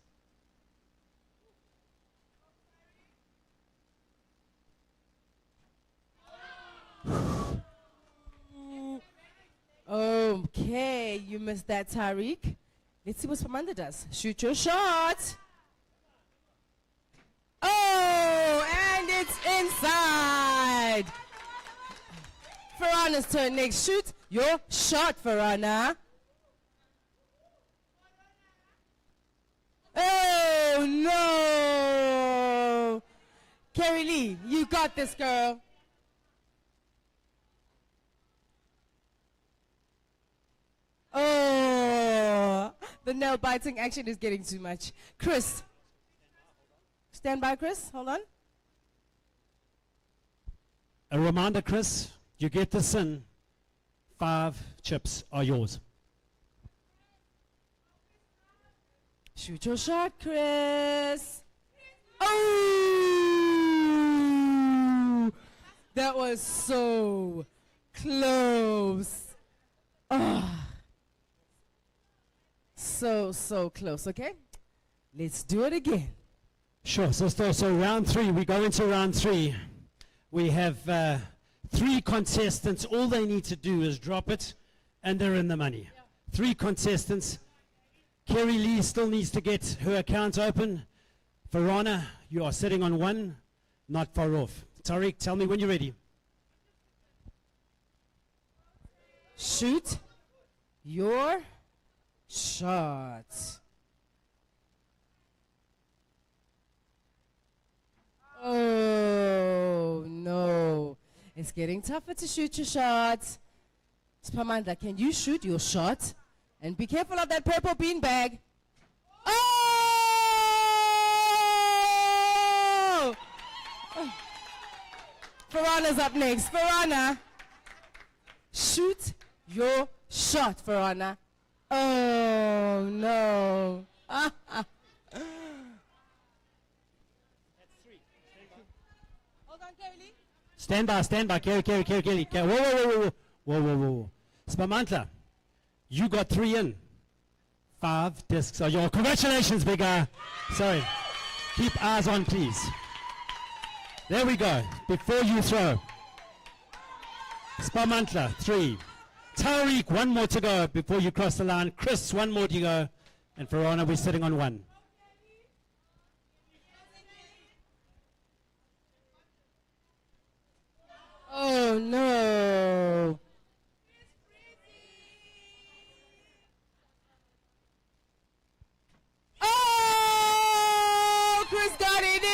Okay, you missed that, Tariq. Let's see what Spamandla does. Shoot your shot. Oh, and it's inside. Farana's turn next. Shoot your shot, Farana. Oh, no. Carrie Lee, you got this, girl. Oh, the nail biting action is getting too much. Chris. Stand by, Chris. Hold on. A reminder, Chris, you get this in. 5 chips are yours. Shoot your shot, Chris. Oh! That was so close. Ah. So close, okay? Let's do it again. Sure, so round 3, we go into round 3. We have 3 contestants. All they need to do is drop it, and they're in the money. 3 contestants. Carrie Lee still needs to get her account open. Farana, you are sitting on 1, not far off. Tariq, tell me when you're ready. Shoot your shot. Oh, no. It's getting tougher to shoot your shot. Spamandla, can you shoot your shot? And be careful of that purple beanbag. Oh! Verana's up next. Verana, shoot your shot, Verana. Oh, no. Stand by, Kerry. Whoa. Spamantla, you got 3 in. 5 discs are yours. Congratulations, big guy. Sorry. Keep eyes on, please. There we go. Before you throw. Spamantla, 3. Tariq, 1 more to go before you cross the line. Chris, 1 more to go. And Verona, we're sitting on 1. Oh, no. Oh, Chris got it in.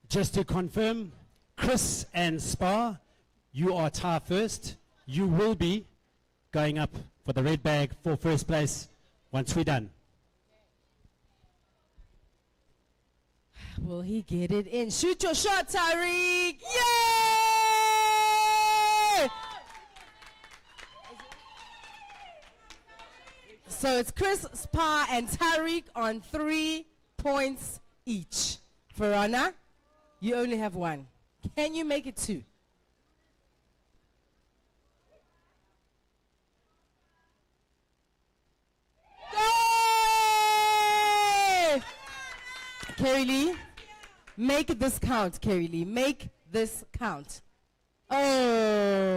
Just to confirm, Chris and Spa, you are tie first. You will be going up for the red bag for first place once we're done. Will he get it in? Shoot your shot, Tariq. Yay! So it's Chris, Spa, and Tariq on 3 points each. Verona, you only have 1. Can you make it 2? Yay! Carrie Lee, make this count, Carrie Lee. Make this count. Oh.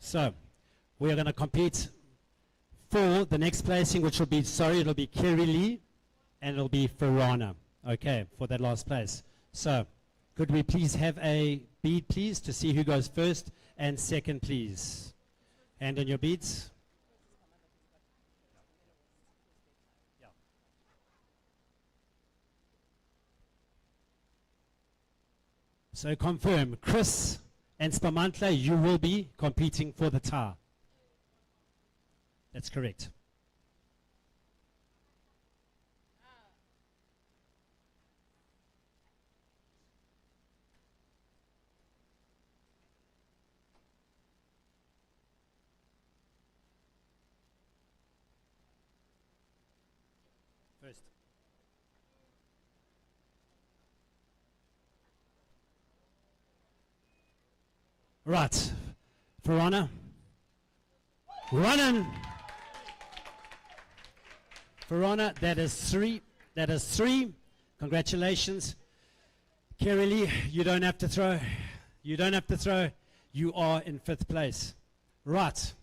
So, we are going to compete for the next placing, which will be, it'll be Kerry Lee, and it'll be Verona, okay, for that last place. So, could we please have a bead, please, to see who goes first and second, please? Hand on your beads. So confirm, Chris and Spamantla, you will be competing for the tie. That's correct. First. Right, Verona, running. Verona, that is 3. That is 3. Congratulations. Kerry Lee, you don't have to throw. You don't have to throw. You are in 5th place. Right.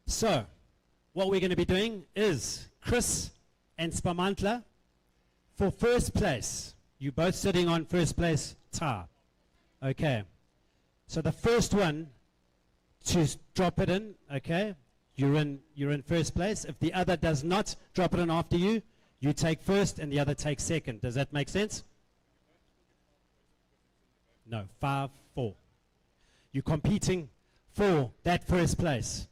So, what we're going to be doing is Chris and Spamantla for first place. You both sitting on first place tie. Okay. So the first one to drop it in, okay, you're in first place. If the other does not drop it in after you, you take first and the other takes second. Does that make sense? No, 5, 4. You're competing for that first place.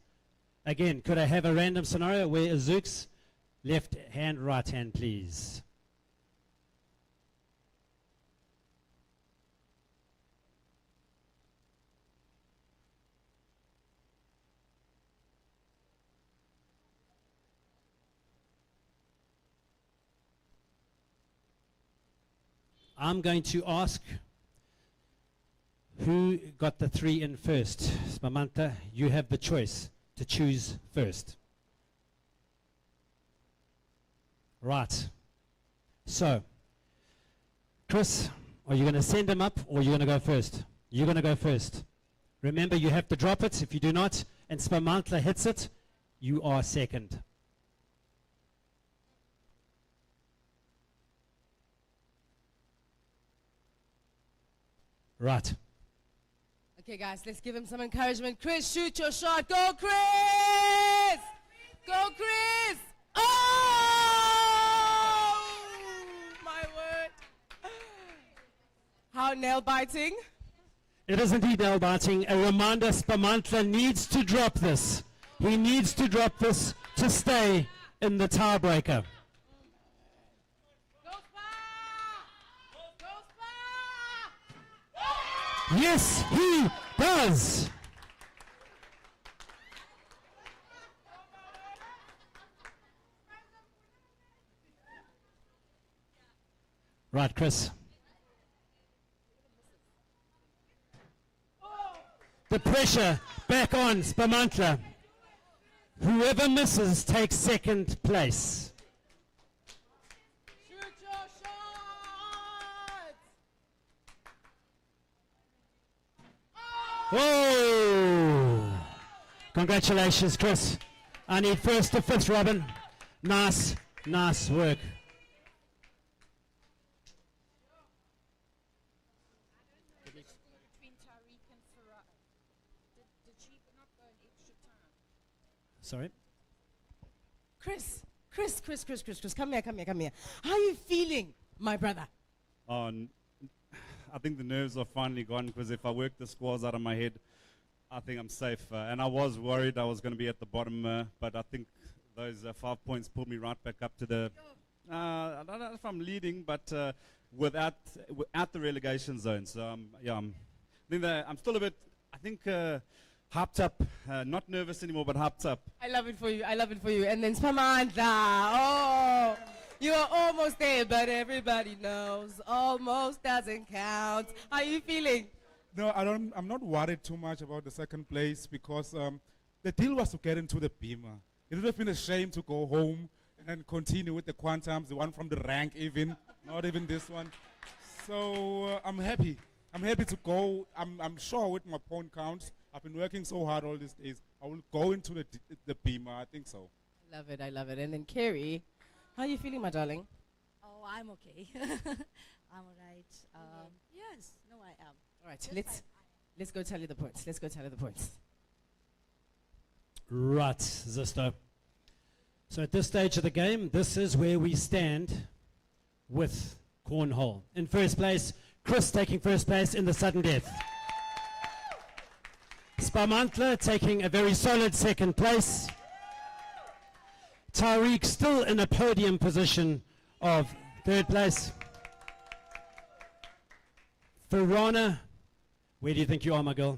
Again, could I have a random scenario where Azuk's left hand, right hand, please? I'm going to ask who got the 3 in first. Spamantla, you have the choice to choose first. Right. So, Chris Are you going to send him up or are you going to go first? You're going to go first. Remember, you have to drop it. If you do not, and Spamantla hits it, you are second. Right. Okay, guys, let's give him some encouragement. Chris, shoot your shot. Go, Chris! Go, Chris! Oh! My word. How nail-biting. It is indeed nail biting. A reminder, Spamantla needs to drop this. He needs to drop this to stay in the tiebreaker. Yes, he does. Right, Chris. The pressure back on Spamantla. Whoever misses takes second place. Shoot your shot! Whoa! Congratulations, Chris. I need first to fifth, Robin. Nice, nice work. Sorry? Chris, come here. How are you feeling, my brother? I think the nerves are finally gone because if I work the scores out of my head, I think I'm safe. And I was worried I was going to be at the bottom, but I think those 5 points pulled me right back up to the. I don't know if I'm leading, but without the relegation zone. So yeah, I'm still a bit. I think. Hyped up, not nervous anymore, but hyped up. I love it for you. And then Spamantla. Oh, you are almost there, but everybody knows almost doesn't count. How are you feeling? No, I'm not worried too much about the second place because the deal was to get into the Beamer. It would have been a shame to go home and then continue with the Quantums, the one from the rank even, not even this one. So I'm happy. I'm happy to go. I'm sure with my point counts. I've been working so hard all these days. I will go into the Beamer. I think so. I love it. And then Carrie, how are you feeling, my darling? Oh, I'm okay. I'm all right. Yes, no, I am. All right, let's go tally the points. Right, Zisto. So at this stage of the game, this is where we stand with Cornhole. In first place, Chris taking first place in the sudden death. Spamantla taking a very solid second place. Tariq still in a podium position of third place. Verona, where do you think you are, my girl?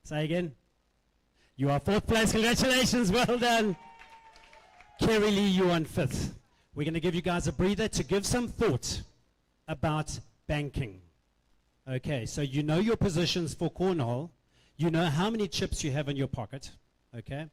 Say again. You are fourth place. Congratulations. Well done. Kerry Lee, you on fifth. We're going to give you guys a breather to give some thought about banking. Okay, so you know your positions for Cornhole. You know how many chips you have in your pocket. Okay?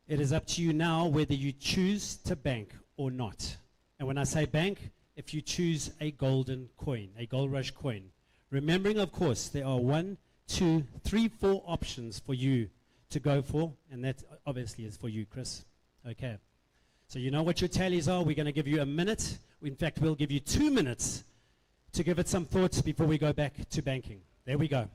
It is up to you now whether you choose to bank or not. And when I say bank, if you choose a golden coin, a Goldrush coin. Remembering, of course, there are 1, 2, 3, 4 options for you to go for, and that obviously is for you, Chris. Okay. So you know what your tallies are. We're going to give you a minute. In fact, we'll give you 2 minutes to give it some thoughts before we go back to banking. There we go.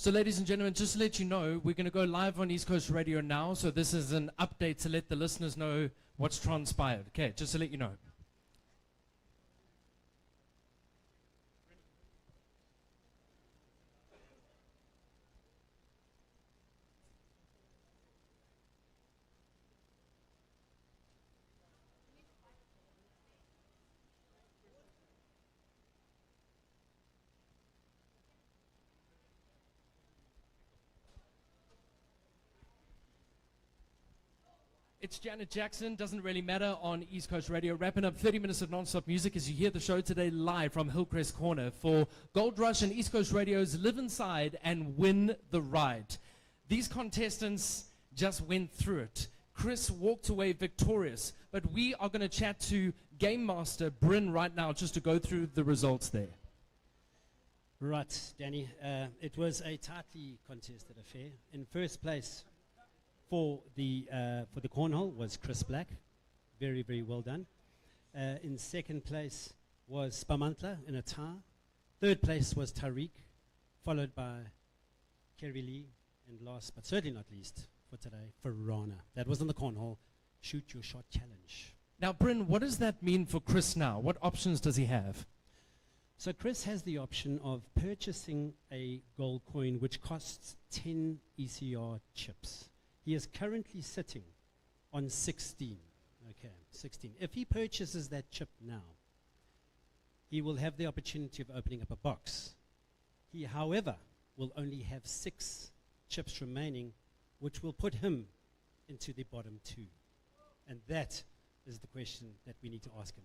So ladies and gentlemen, just to let you know, we're going to go live on East Coast Radio now. So this is an update to let the listeners know what's transpired. Okay, just to let you know. It's Janet Jackson, doesn't really matter, on East Coast Radio, wrapping up 30 minutes of non-stop music as you hear the show today live from Hillcrest Corner for Goldrush and East Coast Radio's Live Inside and Win the Ride. These contestants just went through it. Chris walked away victorious, but we are going to chat to Game Master Bryn right now just to go through the results there. Right, Danny. It was a tightly contested affair. In first place for the cornhole was Chris Black. Very, very well done. In second place was Spamantla in a tie. Third place was Tariq, followed by Kerry Lee, and last but certainly not least for today, Farana. That was on the cornhole Shoot Your Shot Challenge. Now, Bryn, what does that mean for Chris now? What options does he have? So Chris has the option of purchasing a gold coin which costs 10 ECR chips. He is currently sitting on 16. Okay, 16. If he purchases that chip now, he will have the opportunity of opening up a box. He, however, will only have 6 chips remaining, which will put him into the bottom 2. And that is the question that we need to ask him.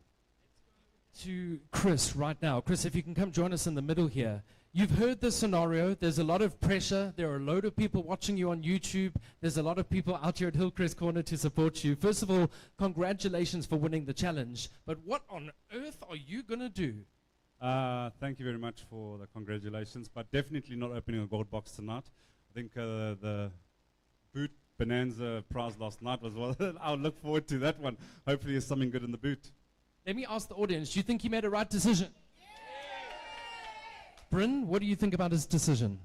To Chris right now. Chris, if you can come join us in the middle here. You've heard the scenario. There's a lot of pressure. There are a load of people watching you on YouTube. There's a lot of people out here at Hillcrest Corner to support you. First of all, congratulations for winning the challenge. But what on earth are you going to do? Thank you very much for the congratulations, but definitely not opening a gold box tonight. I think the boot bonanza prize last night was well. I'll look forward to that one. Hopefully there's something good in the boot. Let me ask the audience, do you think he made a right decision? Bryn, what do you think about his decision?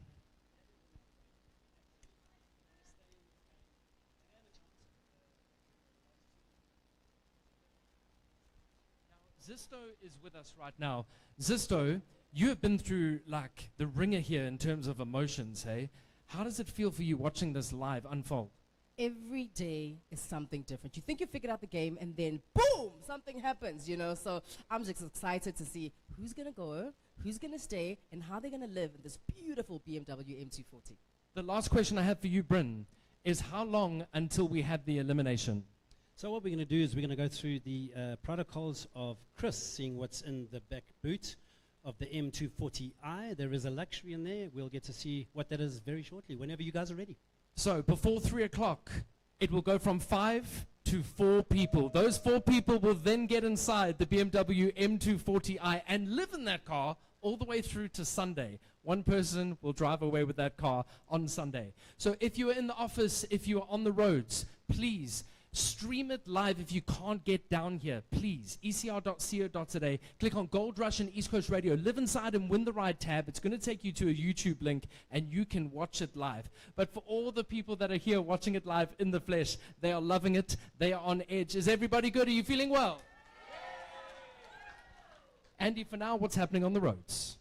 Zisto is with us right now. Zisto, you have been through like the ringer here in terms of emotions, hey? How does it feel for you watching this live unfold? Every day is something different. You think you figured out the game and then boom, something happens, you know? So I'm just excited to see who's going to go, who's going to stay, and how they're going to live in this beautiful BMW M240. The last question I have for you, Bryn, is how long until we have the elimination? So what we're going to do is we're going to go through the protocols of Chris, seeing what's in the back boot of the M240i. There is a luxury in there. We'll get to see what that is very shortly, whenever you guys are ready. So before 3 o'clock, it will go from 5 to 4 people. Those 4 people will then get inside the BMW M240i and live in that car all the way through to Sunday. One person will drive away with that car on Sunday. So if you are in the office, if you are on the roads, please stream it live if you can't get down here. Please, ecr.co.za. Click on Gold Rush and East Coast Radio. Live inside and win the ride tab. It's going to take you to a YouTube link and you can watch it live. But for all the people that are here watching it live in the flesh, they are loving it. They are on edge. Is everybody good? Are you feeling well? Andy, for now, what's happening on the roads?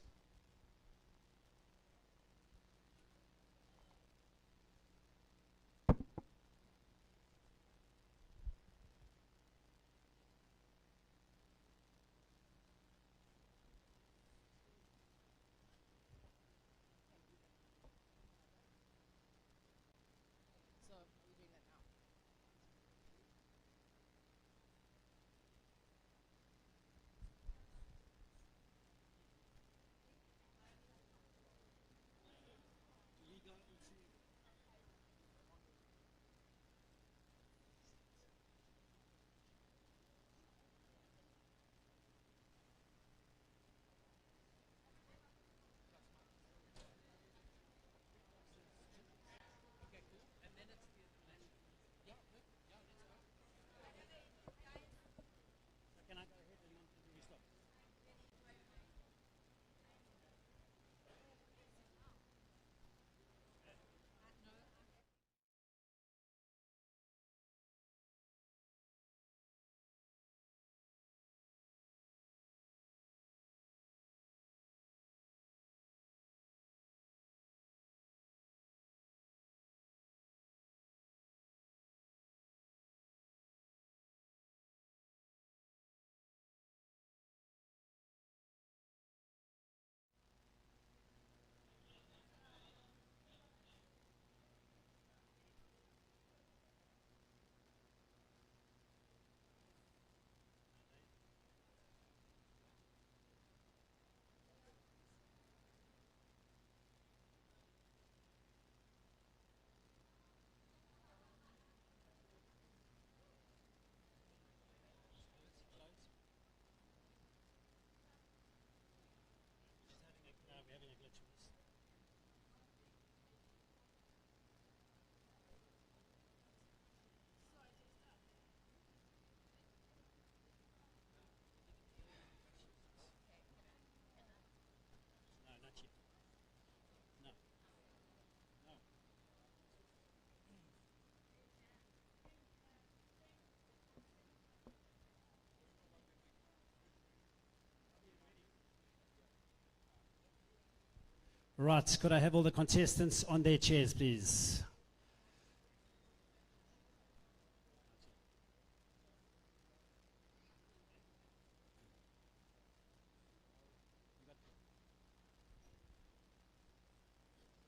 Right, could I have all the contestants on their chairs, please?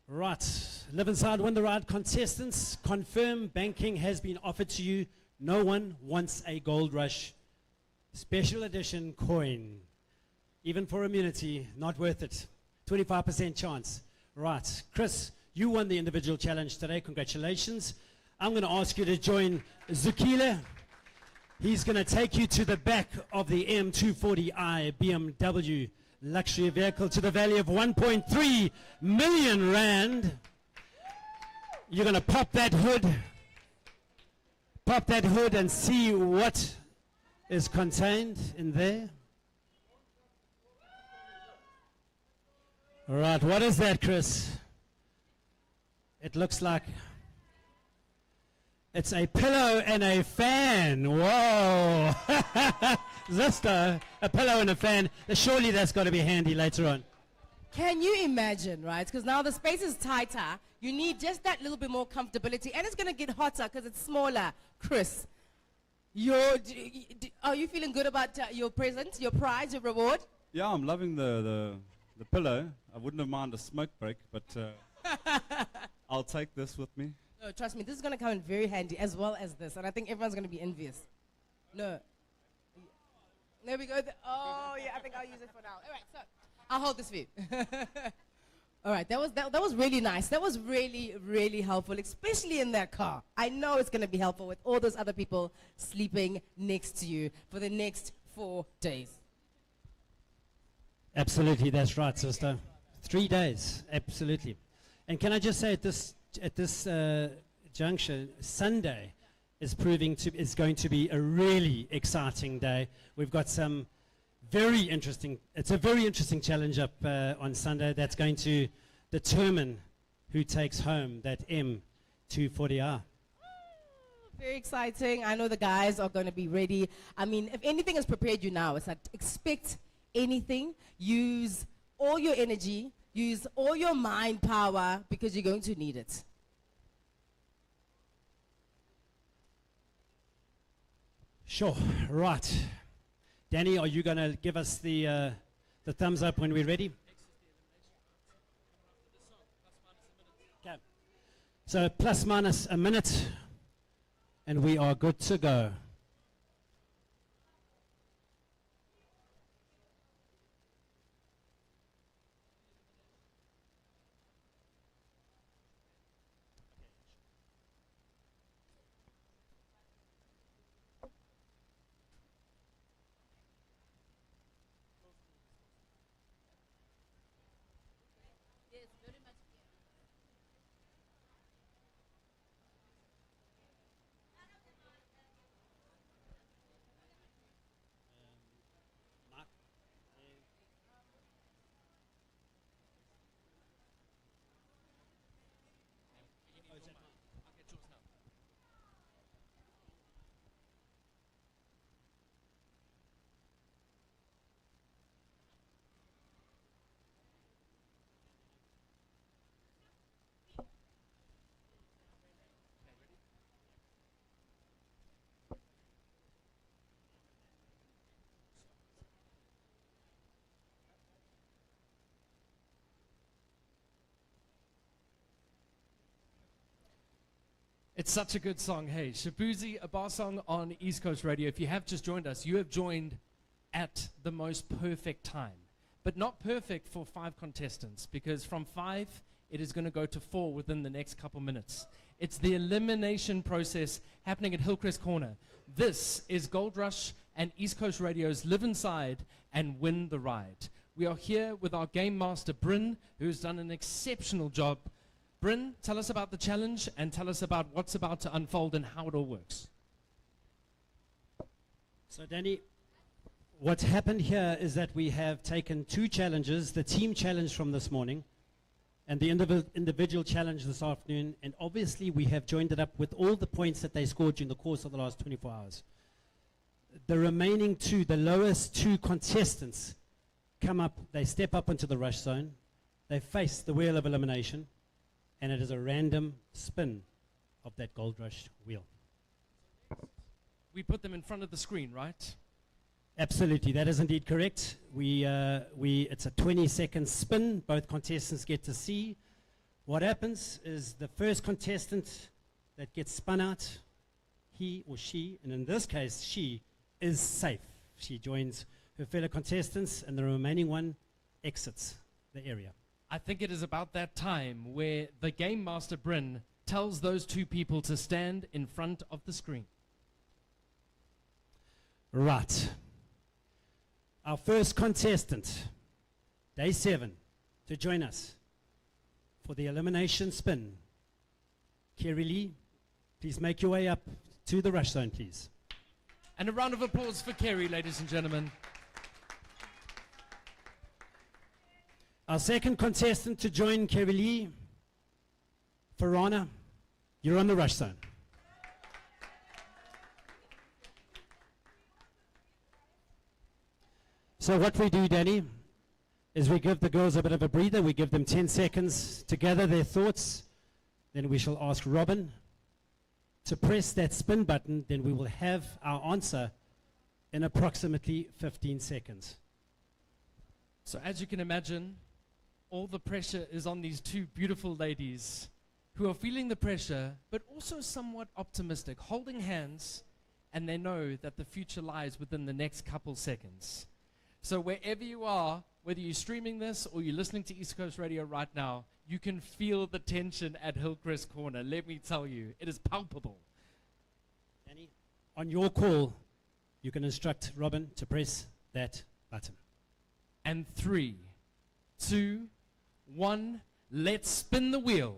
Right, live inside, win the ride contestants. Confirm banking has been offered to you. No one wants a Gold Rush special edition coin. Even for immunity, not worth it. 25% chance. Right, Chris, you won the individual challenge today. Congratulations. I'm going to ask you to join Zukile. He's going to take you to the back of the M240i BMW luxury vehicle to the value of 1.3 million rand. You're going to pop that hood and see what is contained in there. All right, what is that, Chris? It looks like it's a pillow and a fan. Whoa! Zista, a pillow and a fan. Surely that's got to be handy later on. Can you imagine, right? Because now the space is tighter. You need just that little bit more comfortability. And it's going to get hotter because it's smaller. Chris, are you feeling good about your present, your prize, your reward? Yeah, I'm loving the pillow. I wouldn't have minded a smoke break, but I'll take this with me. No, trust me, this is going to come in very handy as well as this. And I think everyone's going to be envious. No. There we go. Oh, yeah, I think I'll use it for now. All right, so I'll hold this for you. All right, that was really nice. That was really, really helpful, especially in that car. I know it's going to be helpful with all those other people sleeping next to you for the next 4 days. Absolutely, that's right, sister. 3 days, absolutely. And can I just say at this juncture, Sunday is going to be a really exciting day. We've got some very interesting. It's a very interesting challenge up on Sunday that's going to determine who takes home that M240R. Very exciting. I know the guys are going to be ready. I mean, if anything has prepared you now, it's like expect anything. Use all your energy. Use all your mind power because you're going to need it. Sure. Right. Danny, are you going to give us the thumbs up when we're ready? Okay. So plus minus a minute, and we are good to go. It's such a good song. Hey, Shabuzi, a bar song on East Coast Radio. If you have just joined us, you have joined at the most perfect time. But not perfect for 5 contestants, because from 5, it is going to go to 4 within the next couple minutes. It's the elimination process happening at Hillcrest Corner. This is Gold Rush and East Coast Radio's Live Inside and Win the Ride. We are here with our game master, Bryn, who's done an exceptional job. Bryn, tell us about the challenge and tell us about what's about to unfold and how it all works. So, Danny, what's happened here is that we have taken 2 challenges, the team challenge from this morning and the individual challenge this afternoon, and obviously we have joined it up with all the points that they scored during the course of the last 24 hours. The remaining 2, the lowest 2 contestants come up, they step up into the rush zone. They face the wheel of elimination, and it is a random spin of that Goldrush wheel. We put them in front of the screen, right? Absolutely, that is indeed correct. It's a 20-second spin. Both contestants get to see. What happens is the first contestant that gets spun out, he or she, and in this case, she, is safe. She joins her fellow contestants, and the remaining one exits the area. I think it is about that time where the Game Master Bryn tells those two people to stand in front of the screen. Right. Our first contestant, day 7, to join us for the elimination spin. Kerry Lee, please make your way up to the rush zone, please. And a round of applause for Kerry, ladies and gentlemen. Our second contestant to join Kerry Lee, Farana, you're on the rush zone. So what we do, Danny, is we give the girls a bit of a breather. We give them 10 seconds to gather their thoughts. Then we shall ask Robin to press that spin button. Then we will have our answer in approximately 15 seconds. So as you can imagine, all the pressure is on these two beautiful ladies who are feeling the pressure, but also somewhat optimistic, holding hands, and they know that the future lies within the next couple seconds. So wherever you are, whether you're streaming this or you're listening to East Coast Radio right now, you can feel the tension at Hillcrest Corner. Let me tell you, it is palpable. Danny, on your call, you can instruct Robin to press that button. And 3, 2, 1, let's spin the wheel.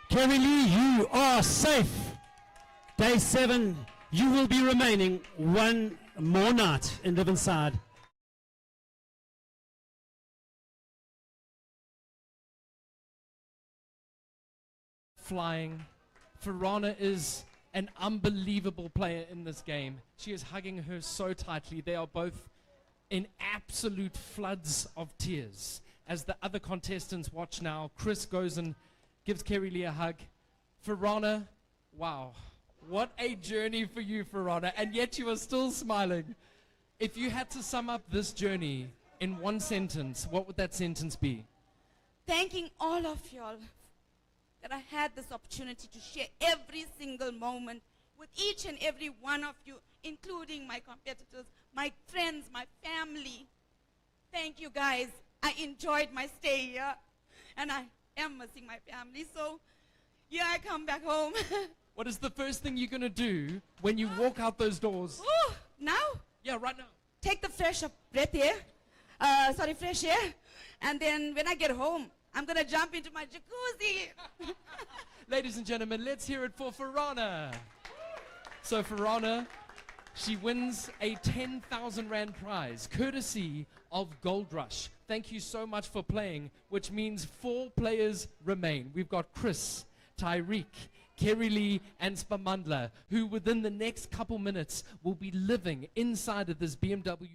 Kerry Lee, you are safe. Day 7, you will be remaining one more night in Live Inside. Flying. Farana is an unbelievable player in this game. She is hugging her so tightly. They are both in absolute floods of tears. As the other contestants watch now, Chris goes and gives Kerry Lee a hug. Farana, wow. What a journey for you, Farana, and yet you are still smiling. If you had to sum up this journey in one sentence, what would that sentence be? Thanking all of y'all that I had this opportunity to share every single moment with each and every one of you, including my competitors, my friends, my family. Thank you, guys. I enjoyed my stay here, and I am missing my family, so here I come back home. What is the first thing you're going to do when you walk out those doors? Ooh, now? Yeah, right now. Take the fresh breath air, fresh air, and then when I get home, I'm going to jump into my jacuzzi. Ladies and gentlemen, let's hear it for Farana. So Farana, she wins a 10,000 Rand prize, courtesy of Goldrush. Thank you so much for playing, which means 4 players remain. We've got Chris, Tyreek, Kerry Lee, and Spamandla, who within the next couple minutes will be living inside of this BMW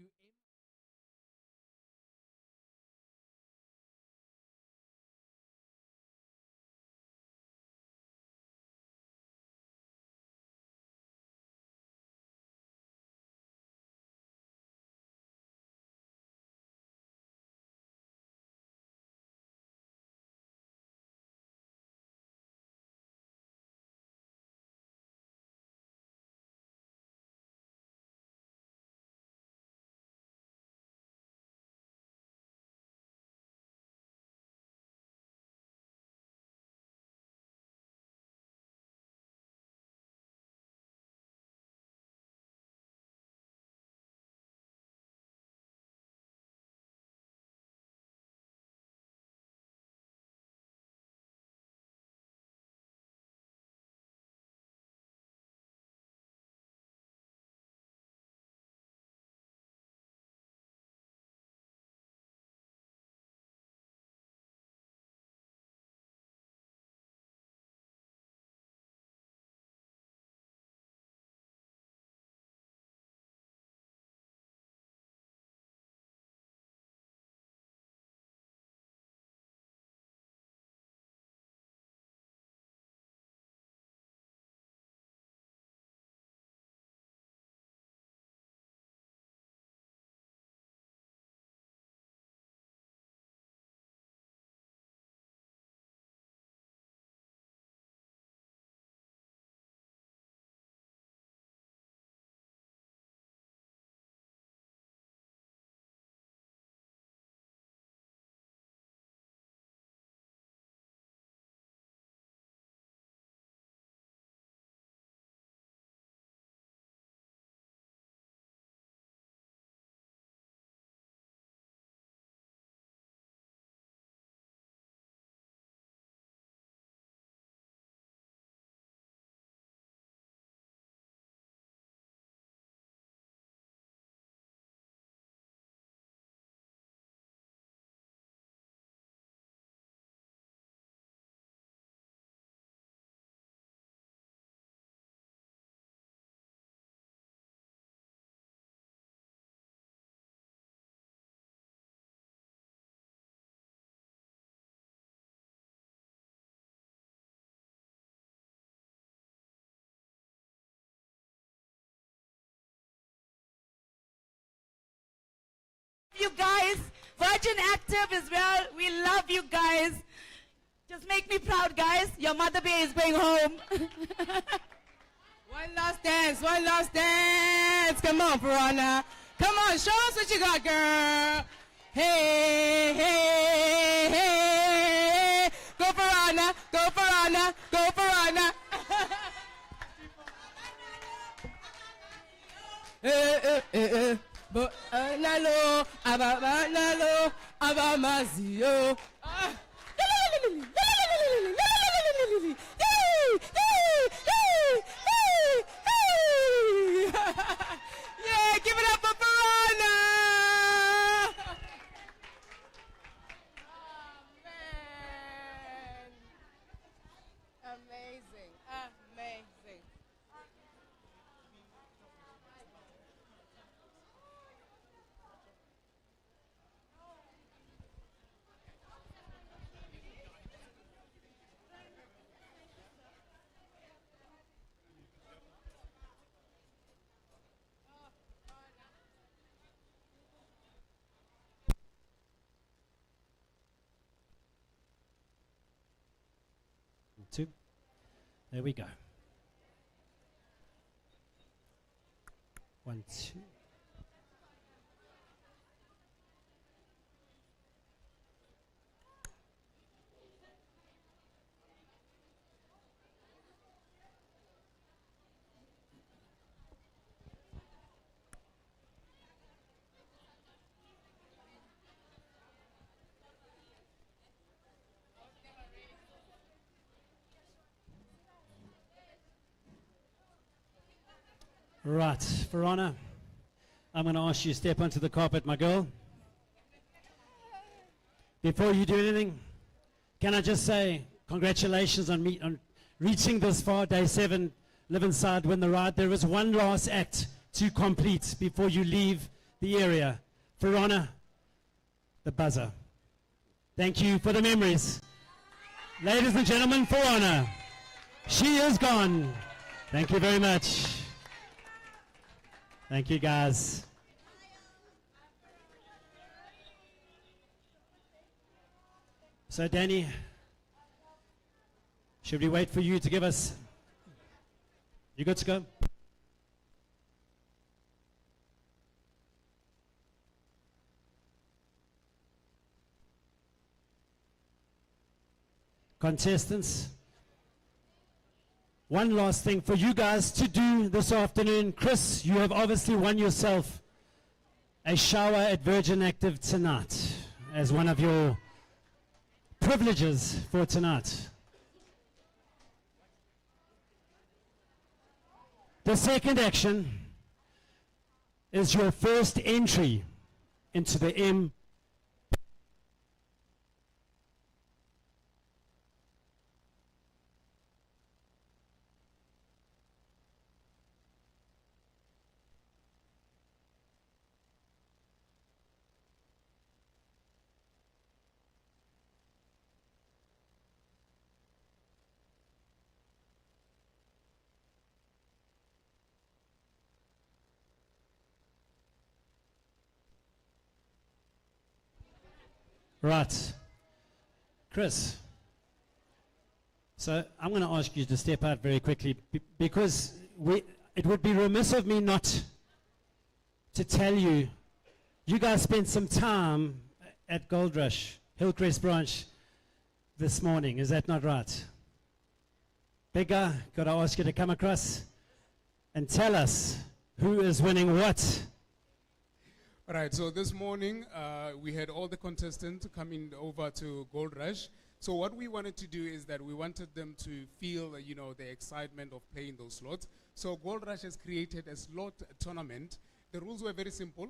you guys. Virgin Active as well. We love you guys. Just make me proud, guys. Your mother bear is going home. One last dance, one last dance. Come on, Piranha. Come on, show us what you got, girl. Hey, hey, hey. Go Piranha, go Piranha, go Piranha. Nalo, nalo, abamazio. Yeah, give it up for Piranha! Oh, man. Amazing, amazing. Two. There we go. 1, 2. Right, Verona, I'm going to ask you to step onto the carpet, my girl. Before you do anything, can I just say congratulations on reaching this far, day 7, live inside, win the ride. There is one last act to complete before you leave the area. Verona, the buzzer. Thank you for the memories. Ladies and gentlemen, Verona, she is gone. Thank you very much. Thank you, guys. So, Danny, should we wait for you to give us... You good to go? Contestants, one last thing for you guys to do this afternoon. Chris, you have obviously won yourself a shower at Virgin Active tonight as one of your privileges for tonight. The second action is your first entry into the M. Right. Chris, so I'm going to ask you to step out very quickly because it would be remiss of me not to tell you, you guys spent some time at Goldrush, Hillcrest branch this morning. Is that not right? Bigger, got to ask you to come across and tell us who is winning what. All right, so this morning we had all the contestants coming over to Goldrush. So what we wanted to do is that we wanted them to feel, you know, the excitement of playing those slots. So Goldrush has created a slot tournament. The rules were very simple.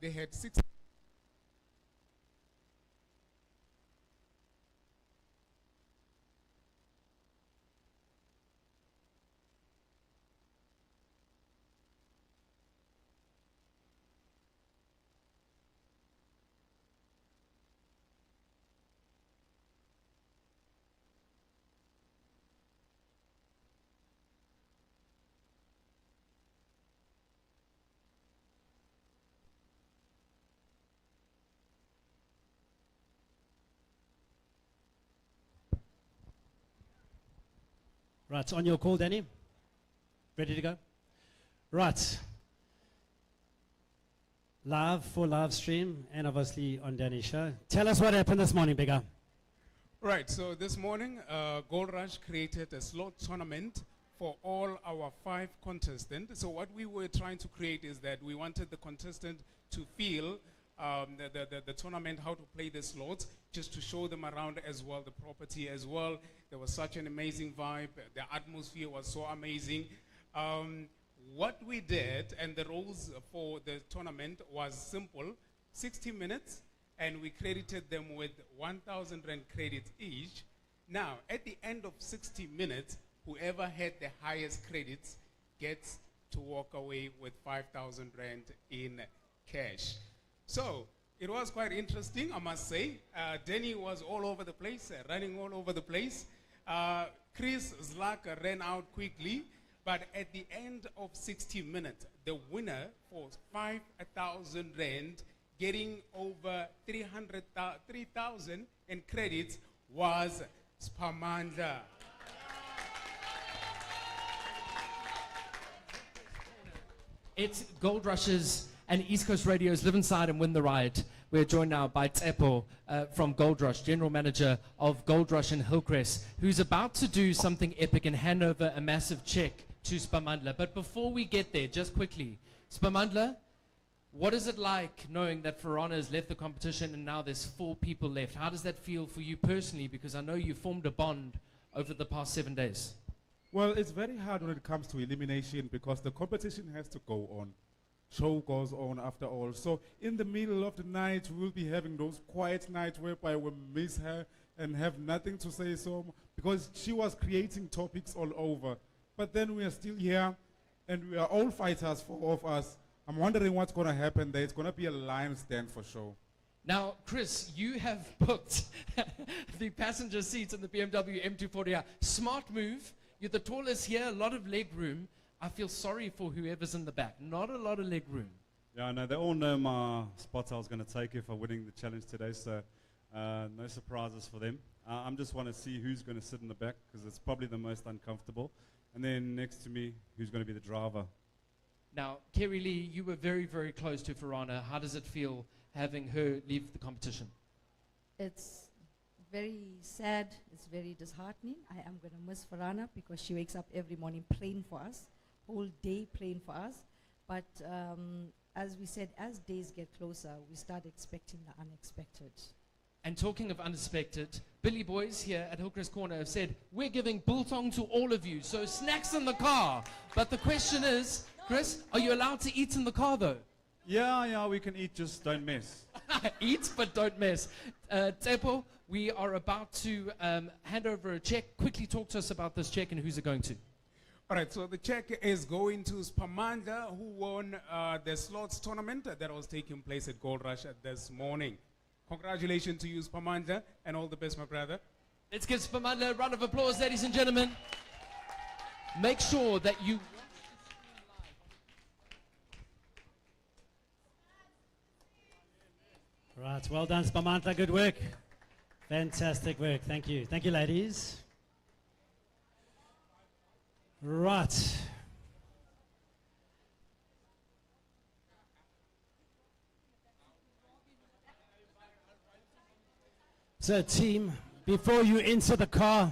They had 6. Right, on your call, Danny. Ready to go? Right. Live for live stream and obviously on Danny's show. Tell us what happened this morning, Bigger. Right, so this morning, Goldrush created a slot tournament for all our 5 contestants. So what we were trying to create is that we wanted the contestant to feel the tournament, how to play the slots, just to show them around as well, the property as well. There was such an amazing vibe. The atmosphere was so amazing. What we did, and the rules for the tournament was simple, 60 minutes, and we credited them with 1,000 Rand credits each. Now, at the end of 60 minutes, whoever had the highest credits gets to walk away with 5,000 Rand in cash. So, it was quite interesting, I must say. Danny was all over the place, running all over the place. Chris Zlak ran out quickly, but at the end of 60 minutes, the winner for 5,000 Rand, getting over 3,000 in credits, was Spamandla. It's Gold Rush's and East Coast Radio's Live Inside and Win the Ride. We're joined now by Tsepo from Gold Rush, General Manager of Gold Rush in Hillcrest, who's about to do something epic and hand over a massive check to Spamandla. But before we get there, just quickly, Spamandla, what is it like knowing that Farana has left the competition and now there's 4 people left? How does that feel for you personally? Because I know you formed a bond over the past 7 days. Well, it's very hard when it comes to elimination because the competition has to go on. Show goes on after all. So in the middle of the night, we will be having those quiet nights whereby we miss her and have nothing to say so because she was creating topics all over. But then we are still here and we are all fighters, 4 of us. I'm wondering what's going to happen there. It's going to be a lion stand for sure. Now, Chris, you have booked the passenger seats in the BMW M240i. Smart move. You're the tallest here, a lot of leg room. I feel sorry for whoever's in the back. Not a lot of leg room. Yeah, I know. They all know my spots I was going to take if I'm winning the challenge today, so no surprises for them. I'm just want to see who's going to sit in the back because it's probably the most uncomfortable. And then next to me, who's going to be the driver. Now, Kerry Lee, you were very, very close to Farana. How does it feel having her leave the competition? It's very sad. It's very disheartening. I am going to miss Farana because she wakes up every morning praying for us, whole day praying for us. But as we said, as days get closer, we start expecting the unexpected. And talking of unexpected, Billy Boys here at Hillcrest Corner have said, we're giving biltong to all of you, so snacks in the car. But the question is, Chris, are you allowed to eat in the car though? Yeah, we can eat, just don't mess. Eat, but don't mess. Tsepo, we are about to hand over a check. Quickly talk to us about this check and who's it going to. All right, so the check is going to Spamandla, who won the slots tournament that was taking place at Gold Rush this morning. Congratulations to you, Spamandla, and all the best, my brother. Let's give Spamandla a round of applause, ladies and gentlemen. Make sure that you... Right, well done, Spamandla. Good work. Fantastic work. Thank you. Thank you, ladies. Right. So, team, before you enter the car,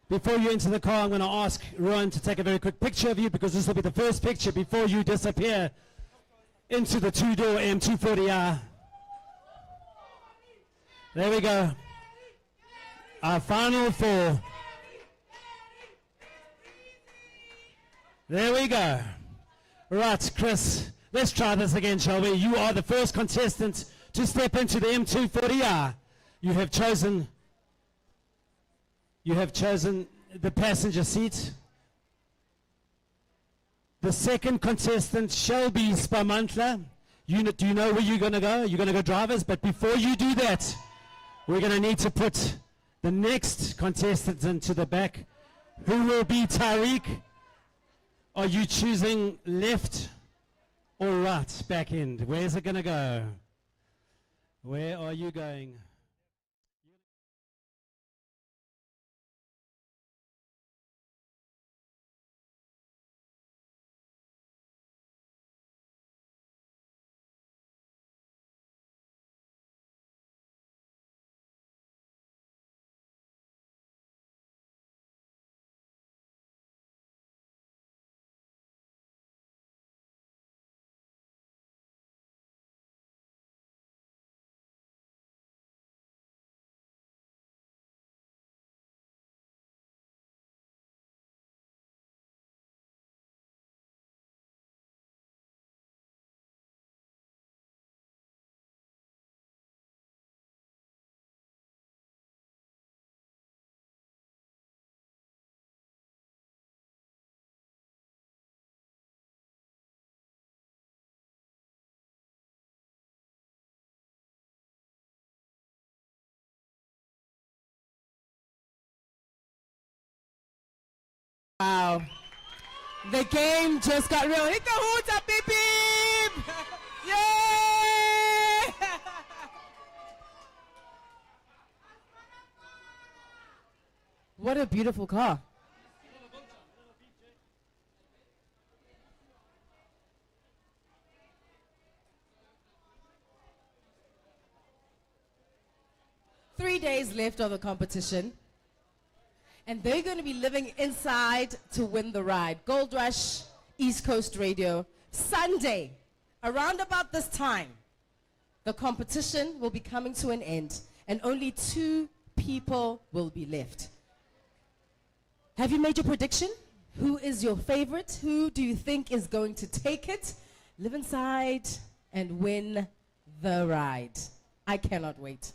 I'm going to ask Rowan to take a very quick picture of you because this will be the first picture before you disappear into the 2-door M240i. There we go. Our final 4. There we go. Right, Chris, let's try this again, shall we? You are the first contestant to step into the M240i. You have chosen the passenger seat. The second contestant shall be Spamandla. Do you know where you're going to go? You're going to go drivers, but before you do that, we're going to need to put the next contestant into the back. Who will be Tariq? Are you choosing left or right back end? Where's it going to go? Where are you going? Wow. The game just got real. Hit the hoots up, beep, beep. Yay! What a beautiful car. Three days left of the competition. And they're going to be living inside to win the ride. Goldrush, East Coast Radio. Sunday, around about this time, the competition will be coming to an end and only 2 people will be left. Have you made your prediction? Who is your favorite? Who do you think is going to take it, live inside, and win the ride? I cannot wait.